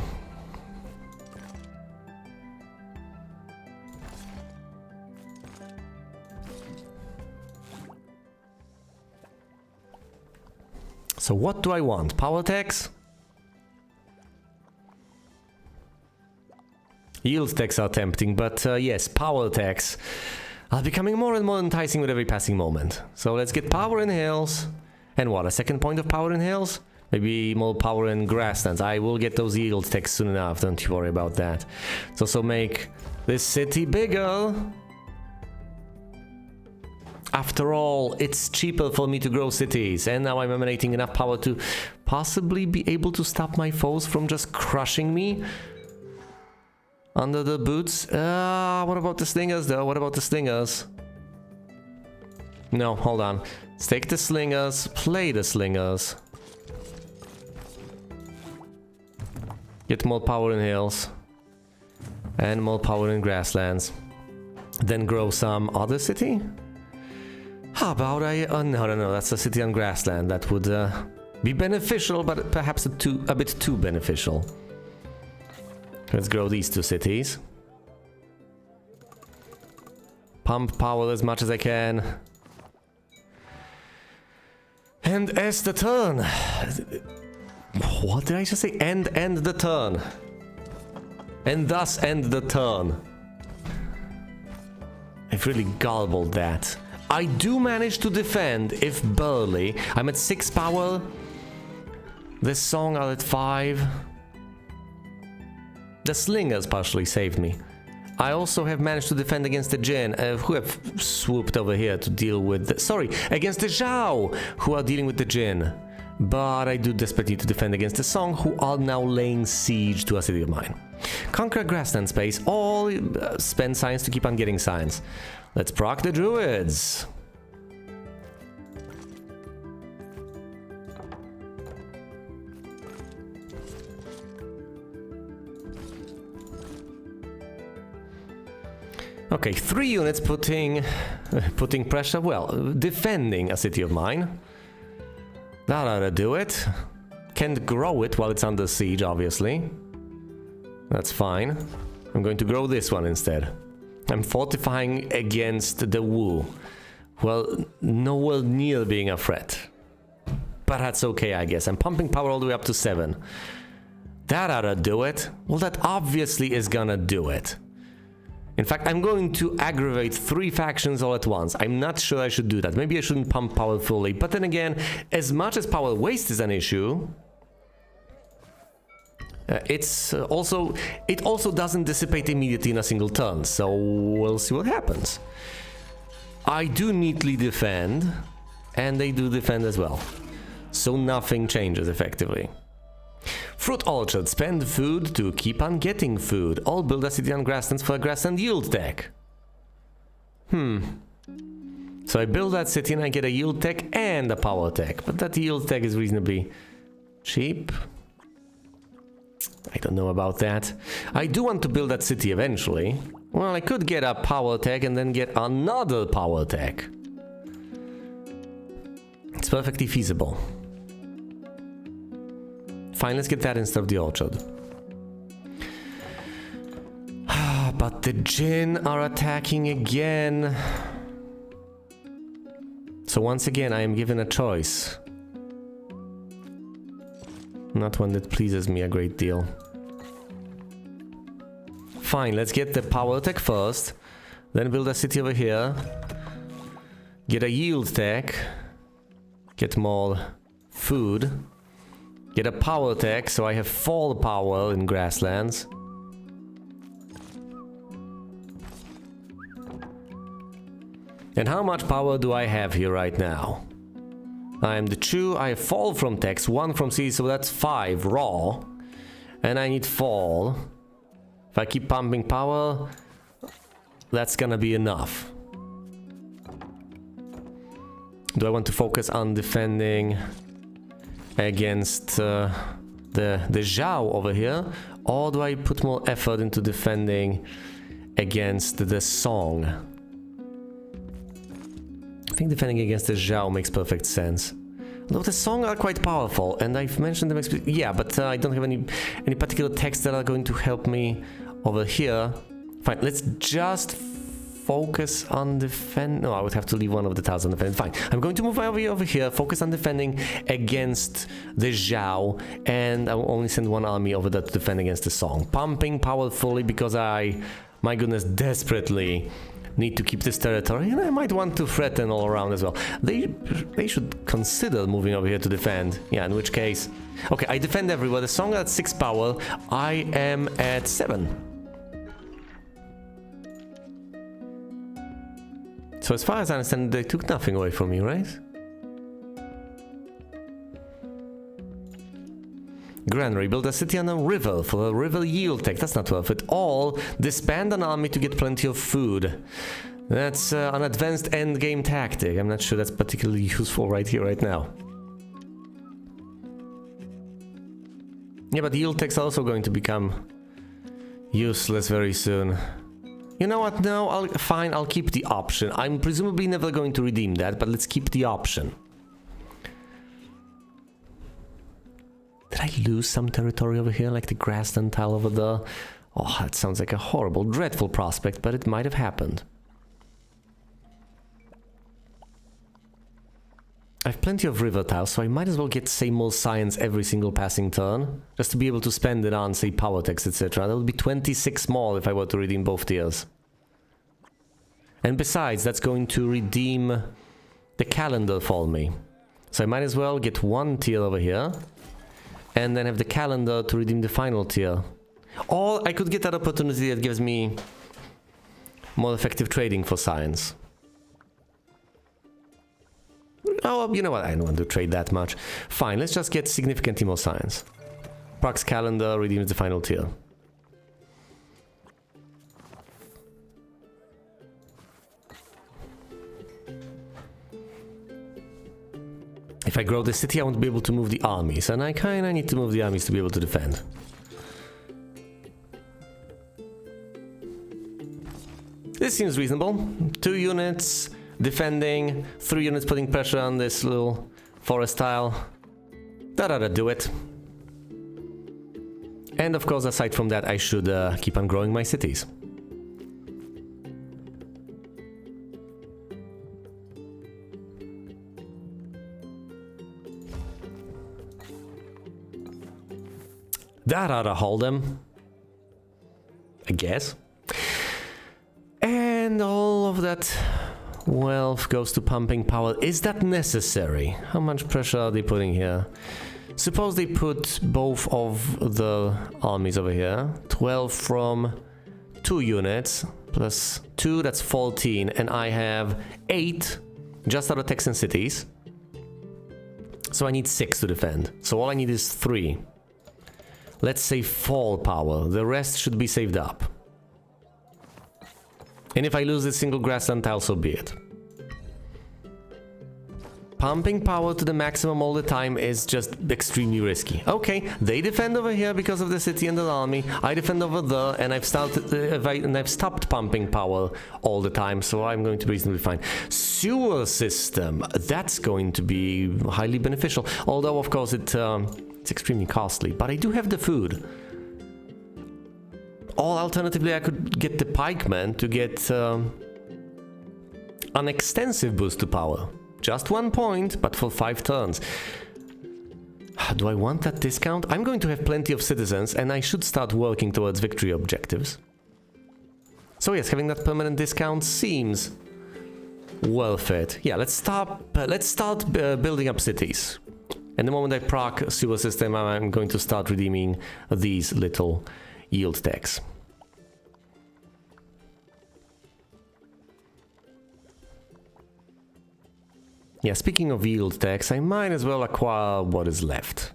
So what do I want? Power tax? Yield tax are tempting, but yes, power tax are becoming more and more enticing with every passing moment. So let's get power in hills. And what, a second point of power in hills? Maybe more power in grasslands. I will get those yield tax soon enough, don't you worry about that. Let's also make this city bigger. After all, it's cheaper for me to grow cities, and now I'm emanating enough power to possibly be able to stop my foes from just crushing me under the boots. What about the slingers though? What about the slingers? No, hold on. Let's take the slingers, play the slingers. Get more power in hills. And more power in grasslands. Then grow some other city? How about no, that's a city on grassland. That would be beneficial, but perhaps a bit too beneficial. Let's grow these 2 cities. Pump power as much as I can. And as the turn. What did I just say? End the turn. And thus end the turn. I've really garbled that. I do manage to defend, if barely. I'm at 6 power. This song are at 5. The slingers partially saved me. I also have managed to defend against the djinn, who have swooped over here to deal with the... Sorry, against the Zhao, who are dealing with the djinn. But I do desperately need to defend against the Song, who are now laying siege to a city of mine. Conquer grassland space, all spend science to keep on getting science. Let's proc the druids. Okay, 3 units putting pressure, well, defending a city of mine. That ought to do it. Can't grow it while it's under siege, obviously. That's fine. I'm going to grow this one instead. I'm fortifying against the Wu. Well, nowhere near being a threat. But that's okay, I guess. I'm pumping power all the way up to 7. That ought to do it. Well, that obviously is gonna do it. In fact, I'm going to aggravate 3 factions all at once. I'm not sure I should do that. Maybe I shouldn't pump power fully. But then again, as much as power waste is an issue, it also doesn't dissipate immediately in a single turn. So we'll see what happens. I do neatly defend, and they do defend as well. So nothing changes effectively. Fruit orchard, spend food to keep on getting food. All build a city on grasslands for a grassland yield tech. So I build that city and I get a yield tech and a power tech. But that yield tech is reasonably cheap. I don't know about that. I do want to build that city eventually. Well, I could get a power tech and then get another power tech. It's perfectly feasible. Fine, let's get that instead of the orchard. But the djinn are attacking again. So once again, I am given a choice. Not one that pleases me a great deal. Fine, let's get the power tech first. Then build a city over here. Get a yield tech. Get more food. Get a power tech, so I have fall power in grasslands. And how much power do I have here right now? I am the 2, I have fall from techs, 1 from sea, so that's 5 raw. And I need fall. If I keep pumping power, that's gonna be enough. Do I want to focus on defending against the Zhao over here? Or do I put more effort into defending against the Song? I think defending against the Zhao makes perfect sense. Though the Song are quite powerful, and I've mentioned them yeah, but I don't have any particular texts that are going to help me over here. Fine, let's just focus on defend. No, I would have to leave one of the tiles on defend. Fine, I'm going to move over here, focus on defending against the Zhao, and I will only send one army over there to defend against the Song. Pumping powerfully because I, my goodness, desperately need to keep this territory, and I might want to threaten all around as well. They should consider moving over here to defend. Yeah, in which case... Okay, I defend everywhere. The Song at 6 power. I am at 7. So as far as I understand, they took nothing away from me, right? Granary, build a city on a river for a river yield tech. That's not worth it. All disband an army to get plenty of food. That's an advanced endgame tactic. I'm not sure that's particularly useful right here, right now. Yeah, but yield techs are also going to become useless very soon. You know what? No, fine, I'll keep the option. I'm presumably never going to redeem that, but let's keep the option. Did I lose some territory over here, like the grassland tile over there? Oh, that sounds like a horrible, dreadful prospect, but it might have happened. I have plenty of river tiles, so I might as well get, say, more science every single passing turn, just to be able to spend it on, say, power techs, etc. That would be 26 more if I were to redeem both tiers. And besides, that's going to redeem the calendar for me. So I might as well get one tier over here, and then have the calendar to redeem the final tier. Or I could get that opportunity that gives me more effective trading for science. Oh, you know what, I don't want to trade that much. Fine, let's just get significantly more science. Prox calendar redeems the final tier. If I grow the city, I won't be able to move the armies, and I kinda need to move the armies to be able to defend. This seems reasonable. 2 units defending, 3 units putting pressure on this little forest tile. That ought to do it. And of course, aside from that, I should keep on growing my cities. That ought to hold them, I guess. And all of that wealth goes to pumping power. Is that necessary? How much pressure are they putting here? Suppose they put both of the armies over here. 12 from 2 units, plus 2, that's 14. And I have 8 just out of Texan cities. So I need 6 to defend. So all I need is 3. Let's say fall power. The rest should be saved up. And if I lose this single grassland tile, so be it. Pumping power to the maximum all the time is just extremely risky. Okay, they defend over here because of the city and the army. I defend over there, and I've stopped pumping power all the time, so I'm going to be reasonably fine. Sewer system, that's going to be highly beneficial. Although, of course, it's extremely costly, but I do have the food. Or alternatively, I could get the pikemen to get an extensive boost to power. Just 1 point, but for 5 turns. Do I want that discount? I'm going to have plenty of citizens, and I should start working towards victory objectives. So yes, having that permanent discount seems worth it. Yeah, let's start building up cities. And the moment I proc sewer system, I'm going to start redeeming these little yield tax. Yeah, speaking of yield tax, I might as well acquire what is left.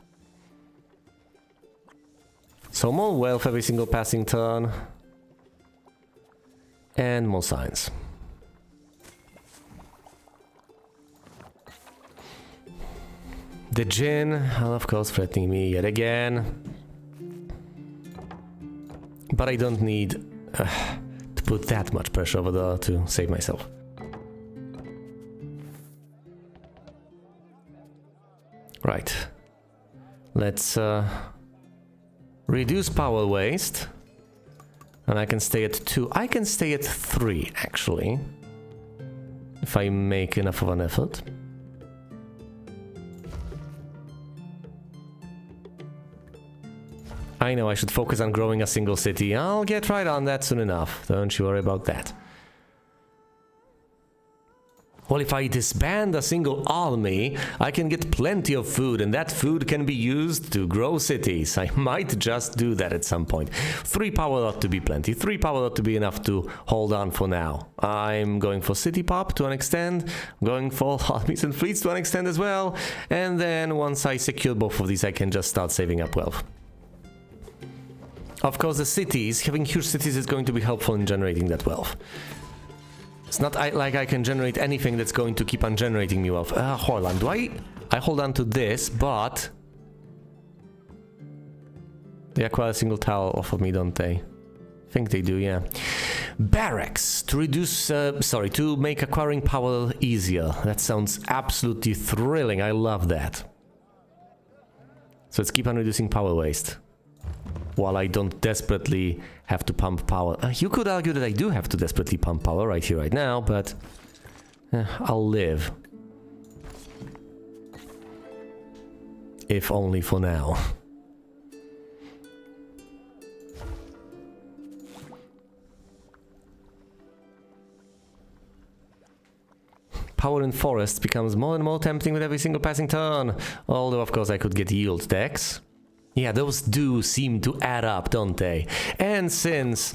So more wealth every single passing turn. And more science. The Jinn are of course threatening me yet again. But I don't need to put that much pressure over there to save myself. Right. Let's reduce power waste. And I can stay at 2. I can stay at 3, actually. If I make enough of an effort. I know I should focus on growing a single city. I'll get right on that soon enough. Don't you worry about that. Well, if I disband a single army, I can get plenty of food, and that food can be used to grow cities. I might just do that at some point. 3 power ought to be plenty. 3 power ought to be enough to hold on for now. I'm going for city pop to an extent. I'm going for armies and fleets to an extent as well. And then once I secure both of these, I can just start saving up wealth. Of course, the cities, having huge cities is going to be helpful in generating that wealth. It's not like I can generate anything that's going to keep on generating me wealth. Hold on, do I hold on to this, but they acquire a single tile off of me, don't they? I think they do, yeah. Barracks to reduce, to make acquiring power easier. That sounds absolutely thrilling. I love that. So let's keep on reducing power waste. While I don't desperately have to pump power. You could argue that I do have to desperately pump power right here, right now, but I'll live. If only for now. Power in forests becomes more and more tempting with every single passing turn. Although, of course, I could get yield tax. Yeah, those do seem to add up, don't they? And since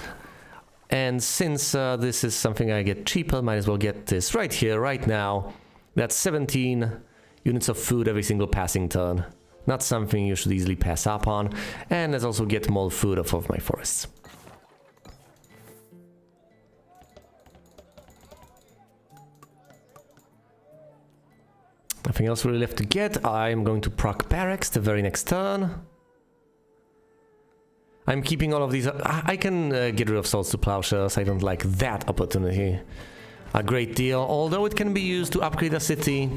this is something I get cheaper, might as well get this right here, right now. That's 17 units of food every single passing turn. Not something you should easily pass up on. And let's also get more food off of my forests. Nothing else really left to get. I'm going to proc barracks the very next turn. I'm keeping all of these. I can get rid of swords to plowshares. I don't like that opportunity a great deal. Although it can be used to upgrade a city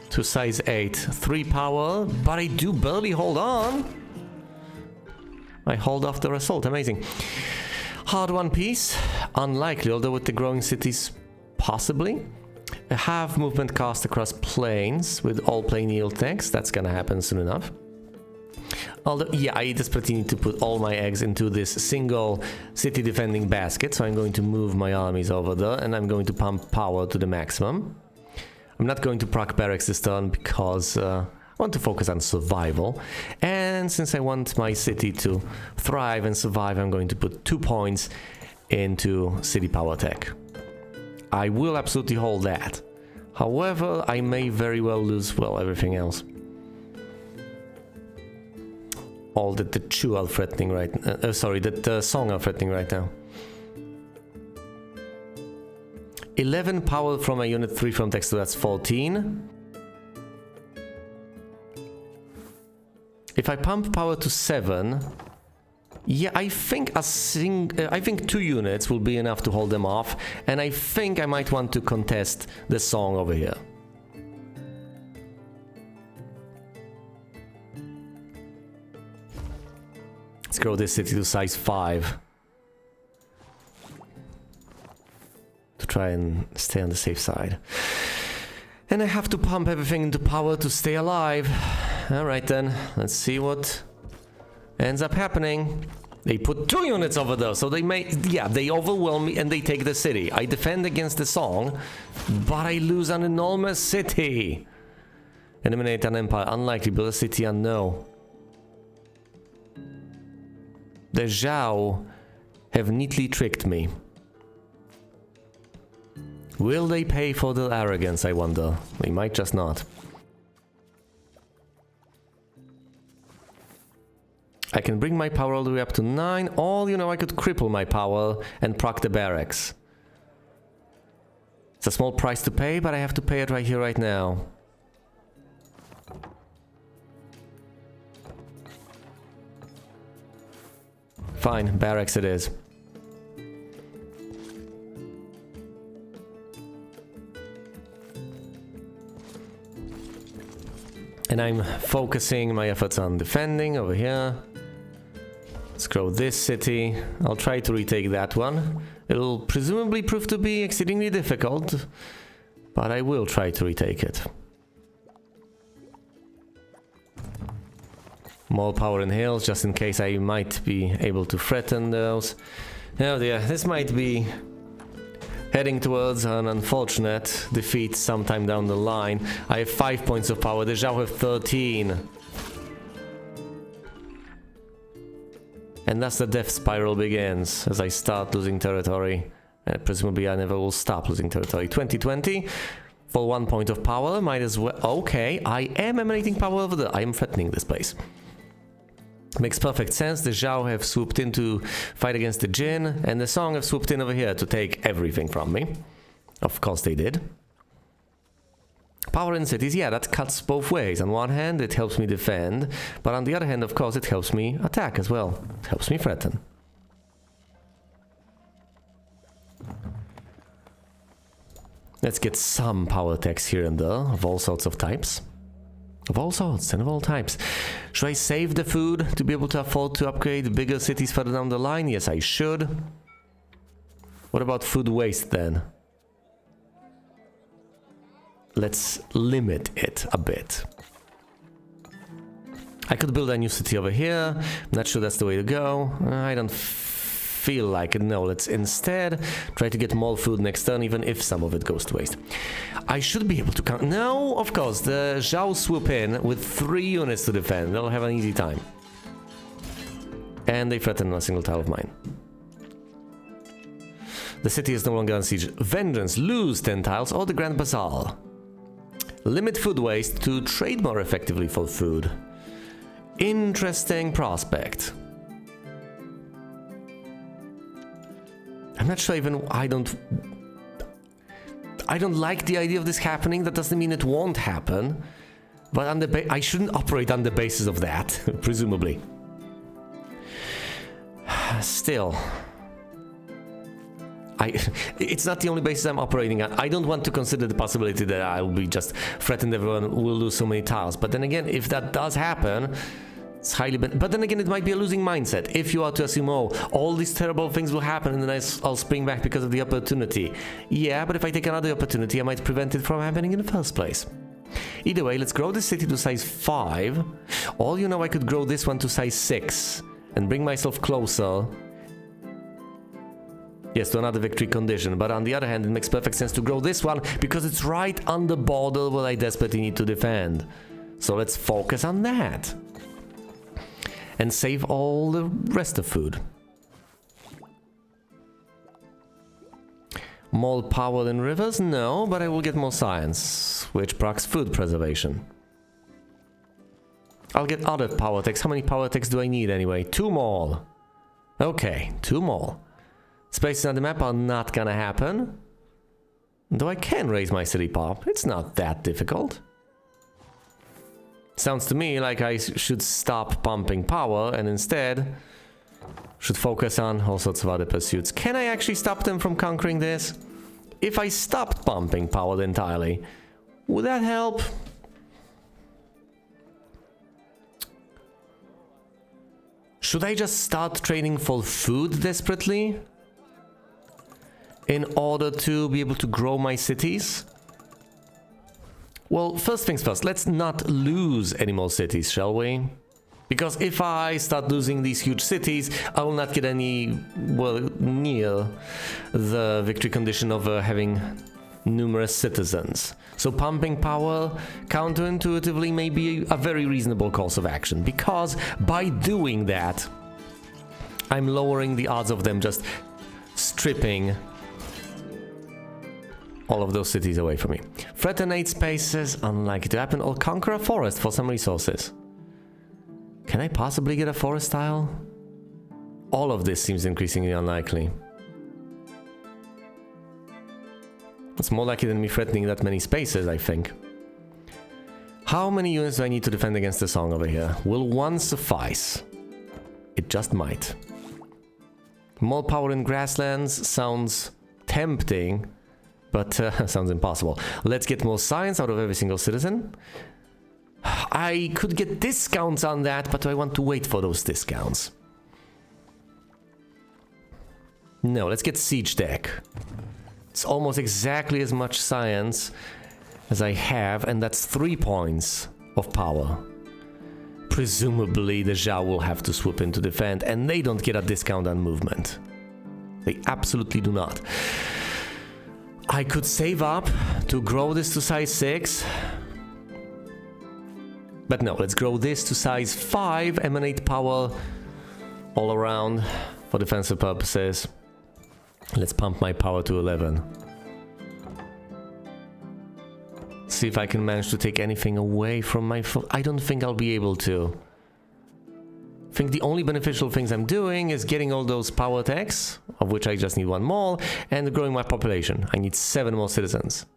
to size 8. 3 power, but I do barely hold on. I hold off the assault. Amazing. Hard one piece. Unlikely, although with the growing cities, possibly. I have movement cost across planes with all plane yield tax. That's gonna happen soon enough. Although, yeah, I desperately need to put all my eggs into this single city defending basket, so I'm going to move my armies over there, and I'm going to pump power to the maximum. I'm not going to proc barracks this turn because I want to focus on survival. And since I want my city to thrive and survive, I'm going to put 2 points into city power tech. I will absolutely hold that. However, I may very well lose, well, everything else. All that the Chu are threatening right now. Sorry, that the Song are threatening right now. 11 power from a unit, 3 from text, so that's 14. If I pump power to 7, yeah, I think I think 2 units will be enough to hold them off, and I think I might want to contest the Song over here. Let's grow this city to size 5. To try and stay on the safe side. And I have to pump everything into power to stay alive. Alright then, let's see what ends up happening. They put 2 units over there, so they they overwhelm me and they take the city. I defend against the song, but I lose an enormous city. Eliminate an empire, unlikely, build a city, and no. The Zhao have neatly tricked me. Will they pay for their arrogance, I wonder? They might just not. I can bring my power all the way up to 9, or, you know, I could cripple my power and proc the barracks. It's a small price to pay, but I have to pay it right here, right now. Fine, barracks it is. And I'm focusing my efforts on defending over here. Let's grow this city. I'll try to retake that one. It'll presumably prove to be exceedingly difficult, but I will try to retake it. More power in hills, just in case I might be able to threaten those. Oh dear, this might be heading towards an unfortunate defeat sometime down the line. I have 5 points of power, the Zhao have 13. And thus the death spiral begins as I start losing territory. Presumably I never will stop losing territory. 2020 for 1 point of power, might as well. Okay, I am emanating power over there. I am threatening this place. Makes perfect sense. The Zhao have swooped in to fight against the Jin, and the Song have swooped in over here to take everything from me. Of course they did. Power in cities, yeah, that cuts both ways. On one hand, it helps me defend, but on the other hand, of course, it helps me attack as well. It helps me threaten. Let's get some power techs here and there, of all sorts of types. Of all sorts and of all types. Should I save the food to be able to afford to upgrade bigger cities further down the line? Yes, I should. What about food waste then? Let's limit it a bit. I could build a new city over here. I'm not sure that's the way to go. I don't feel like it. No, let's instead try to get more food next turn, even if some of it goes to waste. I should be able to count. No, of course, the Zhao swoop in with 3 units to defend. They'll have an easy time. And they threaten a single tile of mine. The city is no longer on siege. Vengeance, lose 10 tiles or the Grand Bazaar. Limit food waste to trade more effectively for food. Interesting prospect. I'm not sure even. I don't like the idea of this happening. That doesn't mean it won't happen. But on the I shouldn't operate on the basis of that, presumably. Still. It's not the only basis I'm operating on. I don't want to consider the possibility that I will be just threatened everyone will lose so many tiles. But then again, if that does happen, it's highly... But then again, it might be a losing mindset. If you are to assume, oh, all these terrible things will happen and then I'll spring back because of the opportunity. Yeah, but if I take another opportunity, I might prevent it from happening in the first place. Either way, let's grow this city to size 5. Or, you know, I could grow this one to size 6 and bring myself closer. Yes, to another victory condition, but on the other hand, it makes perfect sense to grow this one because it's right on the border where I desperately need to defend. So let's focus on that. And save all the rest of food. More power in rivers? No, but I will get more science, which procs food preservation. I'll get other power techs. How many power techs do I need anyway? 2 more. Okay, 2 more. Spaces on the map are not gonna happen. Though I can raise my city pop. It's not that difficult. Sounds to me like I should stop pumping power and instead should focus on all sorts of other pursuits. Can I actually stop them from conquering this? If I stopped pumping power entirely, would that help? Should I just start trading for food desperately? In order to be able to grow my cities? Well, first things first, let's not lose any more cities, shall we? Because if I start losing these huge cities, I will not get any, well, near the victory condition of having numerous citizens. So pumping power, counterintuitively, may be a very reasonable course of action, because by doing that, I'm lowering the odds of them just stripping all of those cities away from me. Threaten 8 spaces, unlikely to happen, or conquer a forest for some resources. Can I possibly get a forest tile? All of this seems increasingly unlikely. It's more likely than me threatening that many spaces, I think. How many units do I need to defend against the song over here? Will one suffice? It just might. More power in grasslands sounds tempting, but sounds impossible. Let's get more science out of every single citizen. I could get discounts on that, but do I want to wait for those discounts? No, let's get siege deck. It's almost exactly as much science as I have, and that's 3 points of power. Presumably the Zhao will have to swoop in to defend, and they don't get a discount on movement. They absolutely do not. I could save up to grow this to size 6. But no, let's grow this to size 5, emanate power all around for defensive purposes. Let's pump my power to 11. See if I can manage to take anything away from my... I don't think I'll be able to. I think the only beneficial things I'm doing is getting all those power attacks, of which I just need 1 more, and growing my population. I need 7 more citizens.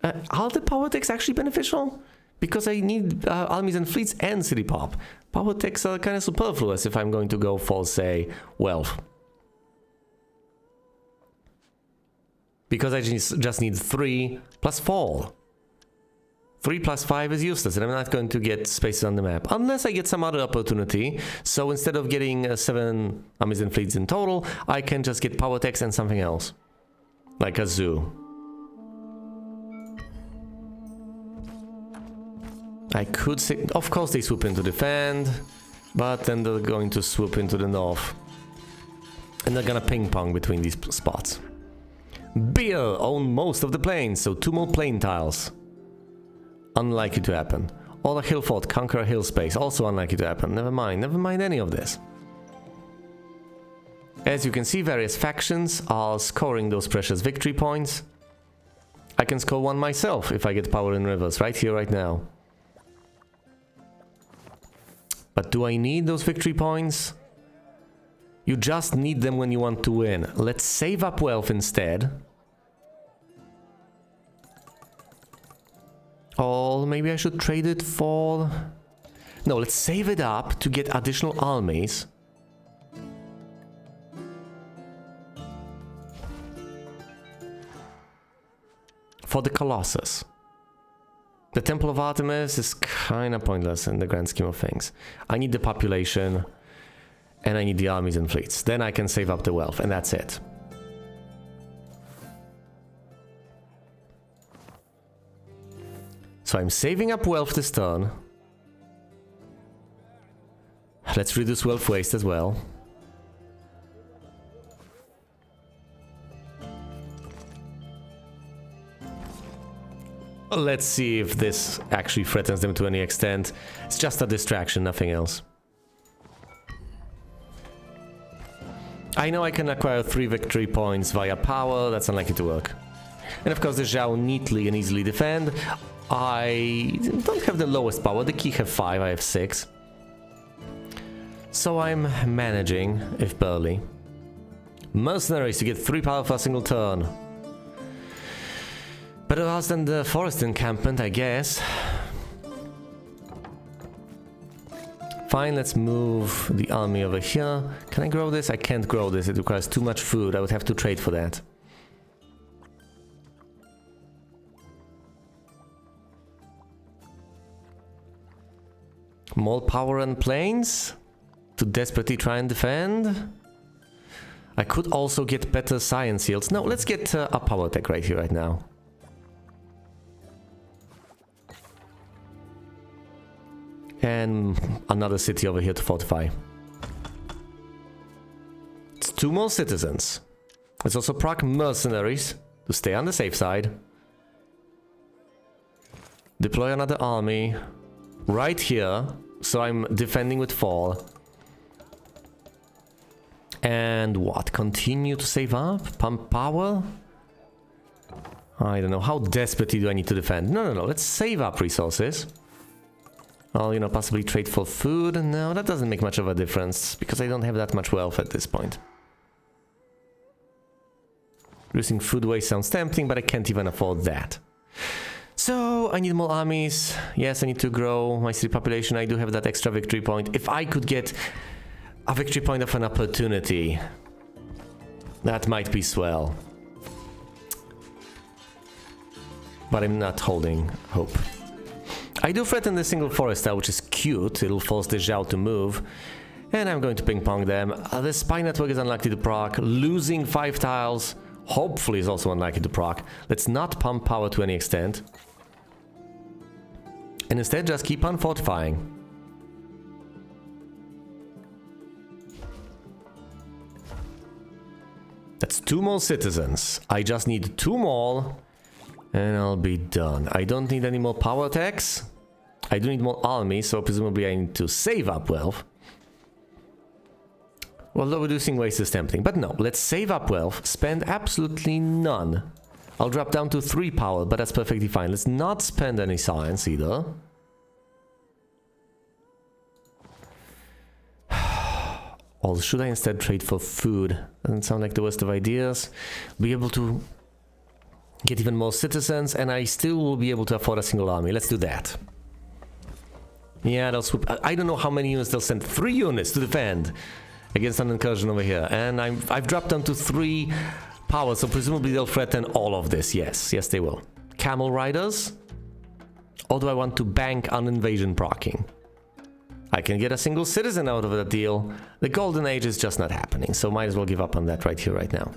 Are the power attacks actually beneficial? Because I need armies and fleets and city pop. Power attacks are kind of superfluous if I'm going to go for, say, wealth. Because I just need 3 plus 4. 3 plus 5 is useless, and I'm not going to get spaces on the map. Unless I get some other opportunity. So instead of getting 7 armies and fleets in total, I can just get power attacks and something else. Like a zoo. I could say, of course they swoop in to defend, but then they're going to swoop into the north. And they're gonna ping pong between these spots. Beer own most of the plains, so 2 more plain tiles. Unlikely to happen. Or a hill fort, conquer a hill space, also unlikely to happen. Never mind any of this. As you can see, various factions are scoring those precious victory points. I can score 1 myself if I get power in rivers, right here, right now. But do I need those victory points? You just need them when you want to win. Let's save up wealth instead. Or maybe I should trade it for... No, let's save it up to get additional armies. For the Colossus. The Temple of Artemis is kind of pointless in the grand scheme of things. I need the population, and I need the armies and fleets. Then I can save up the wealth, and that's it. So I'm saving up wealth this turn. Let's reduce wealth waste as well. Let's see if this actually threatens them to any extent. It's just a distraction, nothing else. I know I can acquire 3 victory points via power, that's unlikely to work. And of course the Zhao neatly and easily defend. I don't have the lowest power, the Qi have 5, I have 6. So I'm managing, if barely. Mercenaries to get 3 power for a single turn. Better odds than the forest encampment, I guess. Fine, let's move the army over here. Can I grow this? I can't grow this, it requires too much food. I would have to trade for that. More power and plains to desperately try and defend. I could also get better science yields. No, let's get a power attack right here, right now. And another city over here to fortify. It's 2 more citizens. Let's also proc mercenaries to stay on the safe side. Deploy another army right here, so I'm defending with fall. And what? Continue to save up? Pump power? I don't know. How desperately do I need to defend? No. Let's save up resources. I'll, you know, possibly trade for food. No, that doesn't make much of a difference because I don't have that much wealth at this point. Reducing food waste sounds tempting, but I can't even afford that. So, I need more armies. Yes, I need to grow my city population. I do have that extra victory point. If I could get a victory point of an opportunity, that might be swell. But I'm not holding hope. I do threaten the single forest tile, which is cute. It'll force the Zhao to move. And I'm going to ping-pong them. The spy network is unlikely to proc. Losing 5 tiles, hopefully, is also unlikely to proc. Let's not pump power to any extent. And instead, just keep on fortifying. That's 2 more citizens. I just need 2 more. And I'll be done. I don't need any more power attacks. I do need more army, so presumably I need to save up wealth. Although reducing waste is tempting. But no, let's save up wealth, spend absolutely none. I'll drop down to 3 power, but that's perfectly fine. Let's not spend any science either. Or should I instead trade for food? Doesn't sound like the worst of ideas. Be able to get even more citizens, and I still will be able to afford a single army. Let's do that. Yeah, they'll swoop. I don't know how many units they'll send. 3 units to defend against an incursion over here. And I've dropped down to 3 power, so presumably they'll threaten all of this. Yes, they will. Camel riders? Or do I want to bank on invasion proccing? I can get a single citizen out of that deal. The golden age is just not happening, so might as well give up on that right here, right now.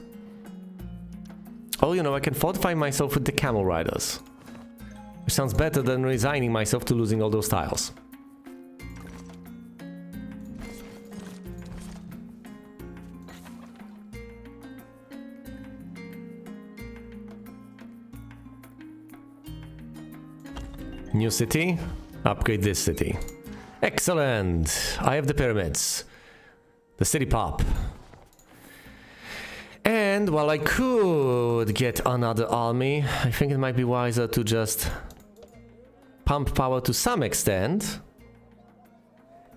Oh, you know, I can fortify myself with the camel riders. Which sounds better than resigning myself to losing all those tiles. New city. Upgrade this city. Excellent. I have the pyramids. The city pop. And while I could get another army, I think it might be wiser to just pump power to some extent.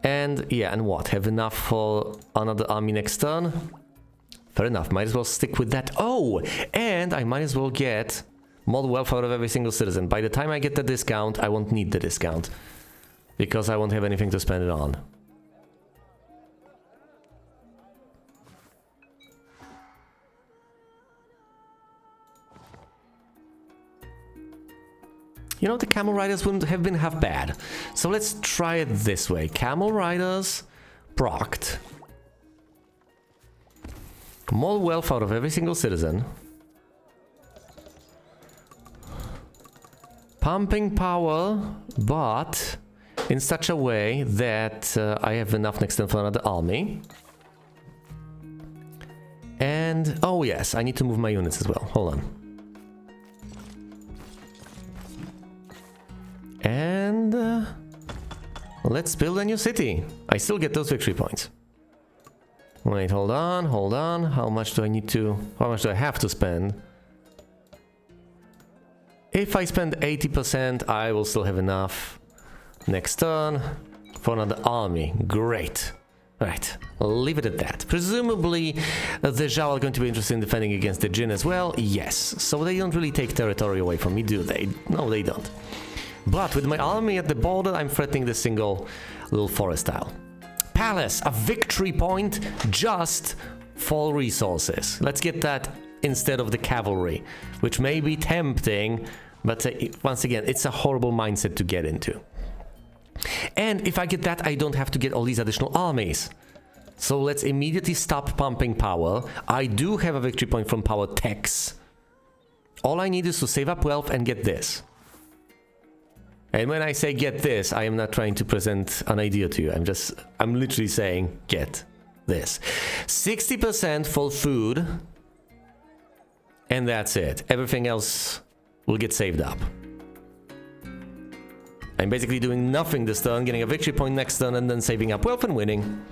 And yeah, and what? Have enough for another army next turn? Fair enough, might as well stick with that. Oh, and I might as well get more wealth out of every single citizen. By the time I get the discount, I won't need the discount, because I won't have anything to spend it on. You know, the camel riders wouldn't have been half bad. So let's try it this way. Camel riders procced. More wealth out of every single citizen. Pumping power, but in such a way that I have enough next turn for another army. And, oh yes, I need to move my units as well. Hold on. And let's build a new city. I still get those victory points. Wait, hold on. How much do I have to spend? If I spend 80%, I will still have enough next turn for another army. Great. Right, leave it at that. Presumably, the Zhao are going to be interested in defending against the Jin as well. Yes, so they don't really take territory away from me, do they? No, they don't. But with my army at the border, I'm threatening the single little forest tile. Palace, a victory point just for resources. Let's get that instead of the cavalry, which may be tempting, but once again, it's a horrible mindset to get into. And if I get that, I don't have to get all these additional armies. So let's immediately stop pumping power. I do have a victory point from power tax. All I need is to save up wealth and get this. And when I say get this, I am not trying to present an idea to you. I'm literally saying get this. 60% for food. And that's it. Everything else will get saved up. I'm basically doing nothing this turn, getting a victory point next turn, and then saving up wealth and winning.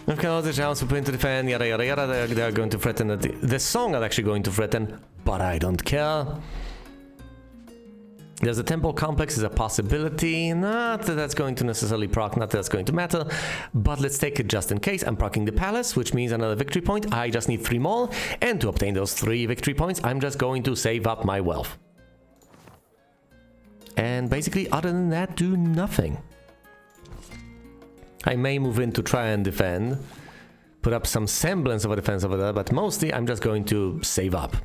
Of course, the chance to put into defend, yada yada yada, they're going to threaten the song are actually going to threaten, but I don't care. There's a temple complex is a possibility, not that that's going to necessarily proc, not that that's going to matter, but let's take it just in case. I'm procking the palace, which means another victory point. I just need 3 more, and to obtain those 3 victory points, I'm just going to save up my wealth. And basically, other than that, do nothing. I may move in to try and defend, put up some semblance of a defense over there, but mostly I'm just going to save up.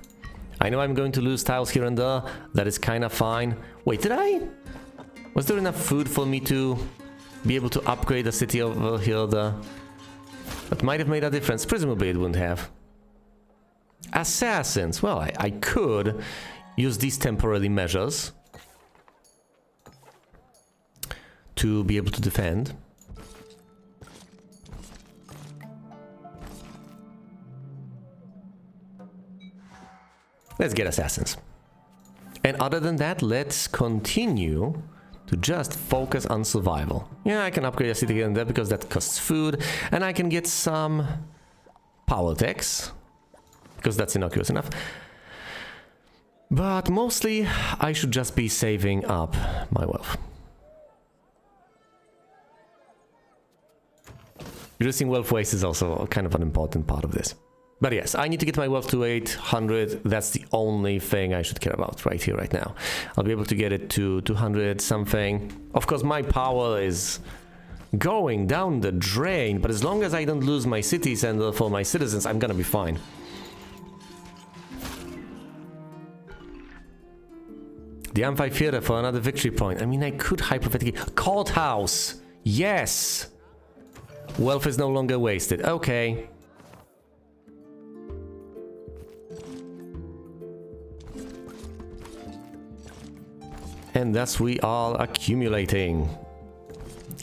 I know I'm going to lose tiles here and there, that is kind of fine. Wait, did I? Was there enough food for me to be able to upgrade the city over here? That might have made a difference. Presumably it wouldn't have. Assassins. Well, I could use these temporary measures to be able to defend. Let's get assassins. And other than that, let's continue to just focus on survival. Yeah, I can upgrade a city here and there because that costs food, and I can get some power techs because that's innocuous enough. But mostly, I should just be saving up my wealth. Reducing wealth waste is also kind of an important part of this. But yes, I need to get my wealth to 800. That's the only thing I should care about right here, right now. I'll be able to get it to 200 something. Of course, my power is going down the drain, but as long as I don't lose my cities and for my citizens, I'm gonna be fine. The amphitheater for another victory point. I mean, I could hypothetically... Courthouse! Yes! Wealth is no longer wasted. Okay. And thus we are accumulating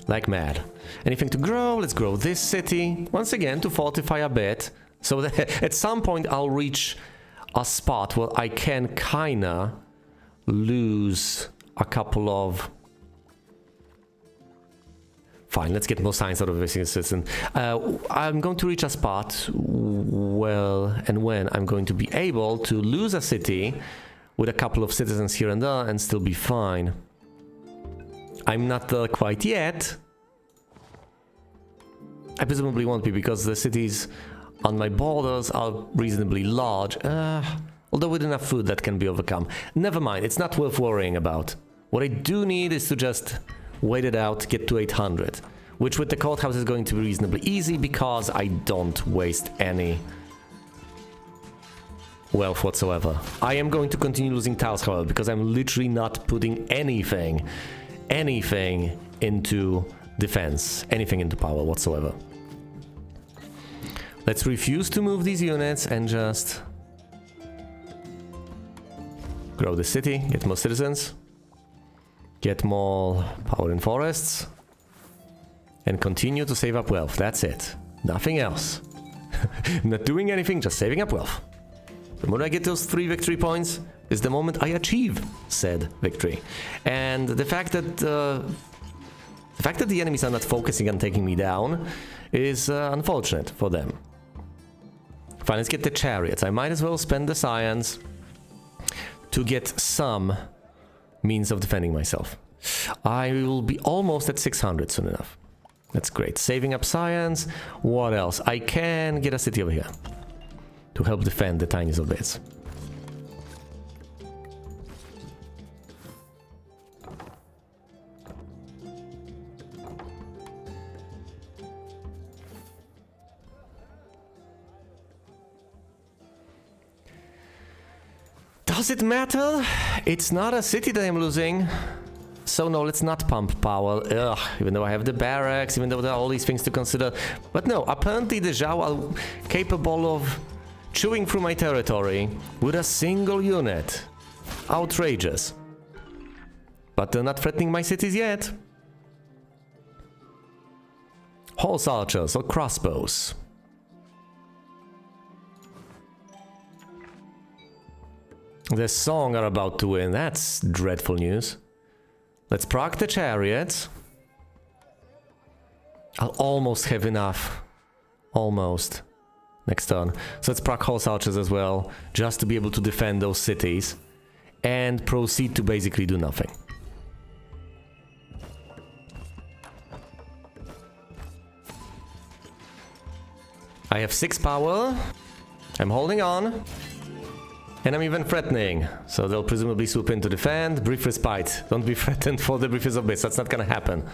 like mad. Anything to grow? Let's grow this city. Once again, to fortify a bit. So that at some point I'll reach a spot where I can kinda lose a couple of... Fine, let's get more science out of every single citizen. I'm going to reach a spot, well, and when I'm going to be able to lose a city with a couple of citizens here and there and still be fine. I'm not there quite yet. I presumably won't be because the cities on my borders are reasonably large. Although with enough food that can be overcome. Never mind, it's not worth worrying about. What I do need is to just wait it out, get to 800. Which with the courthouse is going to be reasonably easy because I don't waste any wealth whatsoever. I am going to continue losing tiles, however, because I'm literally not putting anything into defense, anything into power whatsoever. Let's refuse to move these units and just grow the city, get more citizens, get more power in forests, and continue to save up wealth. That's it. Nothing else. Not doing anything, just saving up wealth. The moment I get those 3 victory points is the moment I achieve said victory. And the fact that the enemies are not focusing on taking me down is unfortunate for them. Fine, let's get the chariots. I might as well spend the science to get some means of defending myself. I will be almost at 600 soon enough. That's great. Saving up science. What else? I can get a city over here to help defend the tiniest of bits. Does it matter? It's not a city that I'm losing. So no, let's not pump power. Ugh, even though I have the barracks, even though there are all these things to consider. But no, apparently the Zhao are capable of chewing through my territory with a single unit. outrageous. But they're not threatening my cities yet. Horse archers or crossbows. The Song are about to win. That's dreadful news. Let's proc the chariot. I'll almost have enough. Almost. Next turn. So let's proc horse archers as well, just to be able to defend those cities. And proceed to basically do nothing. I have 6 power. I'm holding on. And I'm even threatening. So they'll presumably swoop in to defend. Brief respite. Don't be threatened for the briefest of bits. That's not gonna happen.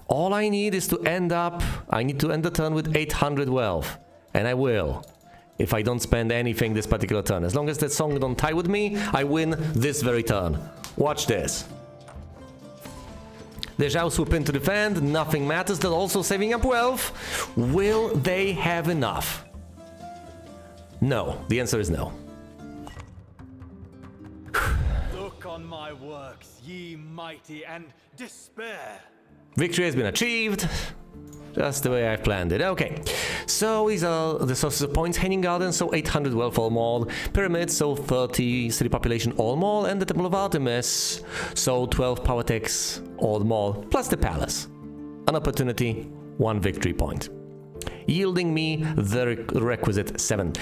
All I need is to end up... I need to end the turn with 800 wealth. And I will. If I don't spend anything this particular turn. As long as that Song don't tie with me, I win this very turn. Watch this. The Zhao swoop in to defend. Nothing matters. They're also saving up wealth. Will they have enough? No. The answer is no. Look on my works, ye mighty, and despair. Victory has been achieved. Just the way I planned it. Okay, so these are the sources of points. Hanging Garden, so 800 wealth all mall. Pyramids, so 30 city population all mall. And the Temple of Artemis, so 12 power tax all mall. Plus the palace. An opportunity, 1 victory point. Yielding me the requisite 7.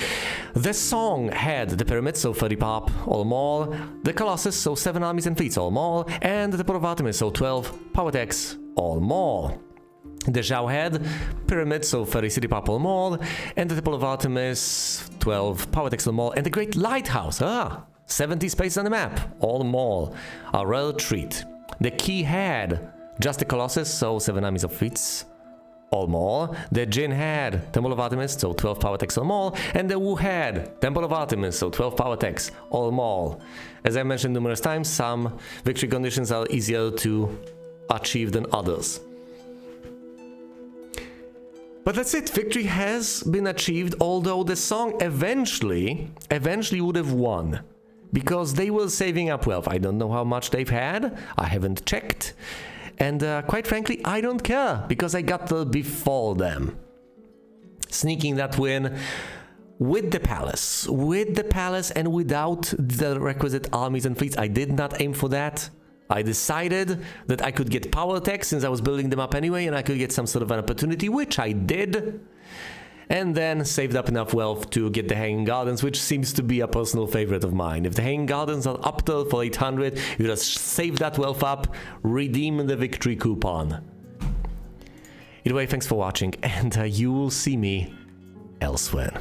The Song had the Pyramids, so 30 pop all mall. The Colossus, so 7 armies and fleets all mall. And the Temple of Artemis, so 12 power tax all mall. The Zhao had Pyramids, so 30 city pop all mall. And the Temple of Artemis, 12 power tax all mall. And the Great Lighthouse, 70 spaces on the map, all mall. A rare treat. The Key had just the Colossus, so 7 armies of fleets. All mall. The Jin had Temple of Artemis, so 12 power tax all mall. And the Wu had Temple of Artemis, so 12 power tax all mall. As I mentioned numerous times, some victory conditions are easier to achieve than others. But that's it. Victory has been achieved, although the Song eventually would have won. Because they were saving up wealth. I don't know how much they've had. I haven't checked. And quite frankly, I don't care, because I got there before them. Sneaking that win with the palace and without the requisite armies and fleets. I did not aim for that. I decided that I could get power tax since I was building them up anyway, and I could get some sort of an opportunity, which I did. And then saved up enough wealth to get the Hanging Gardens, which seems to be a personal favorite of mine. If the Hanging Gardens are up there for 800, you just save that wealth up, redeem the victory coupon. Either way, thanks for watching, and you will see me elsewhere.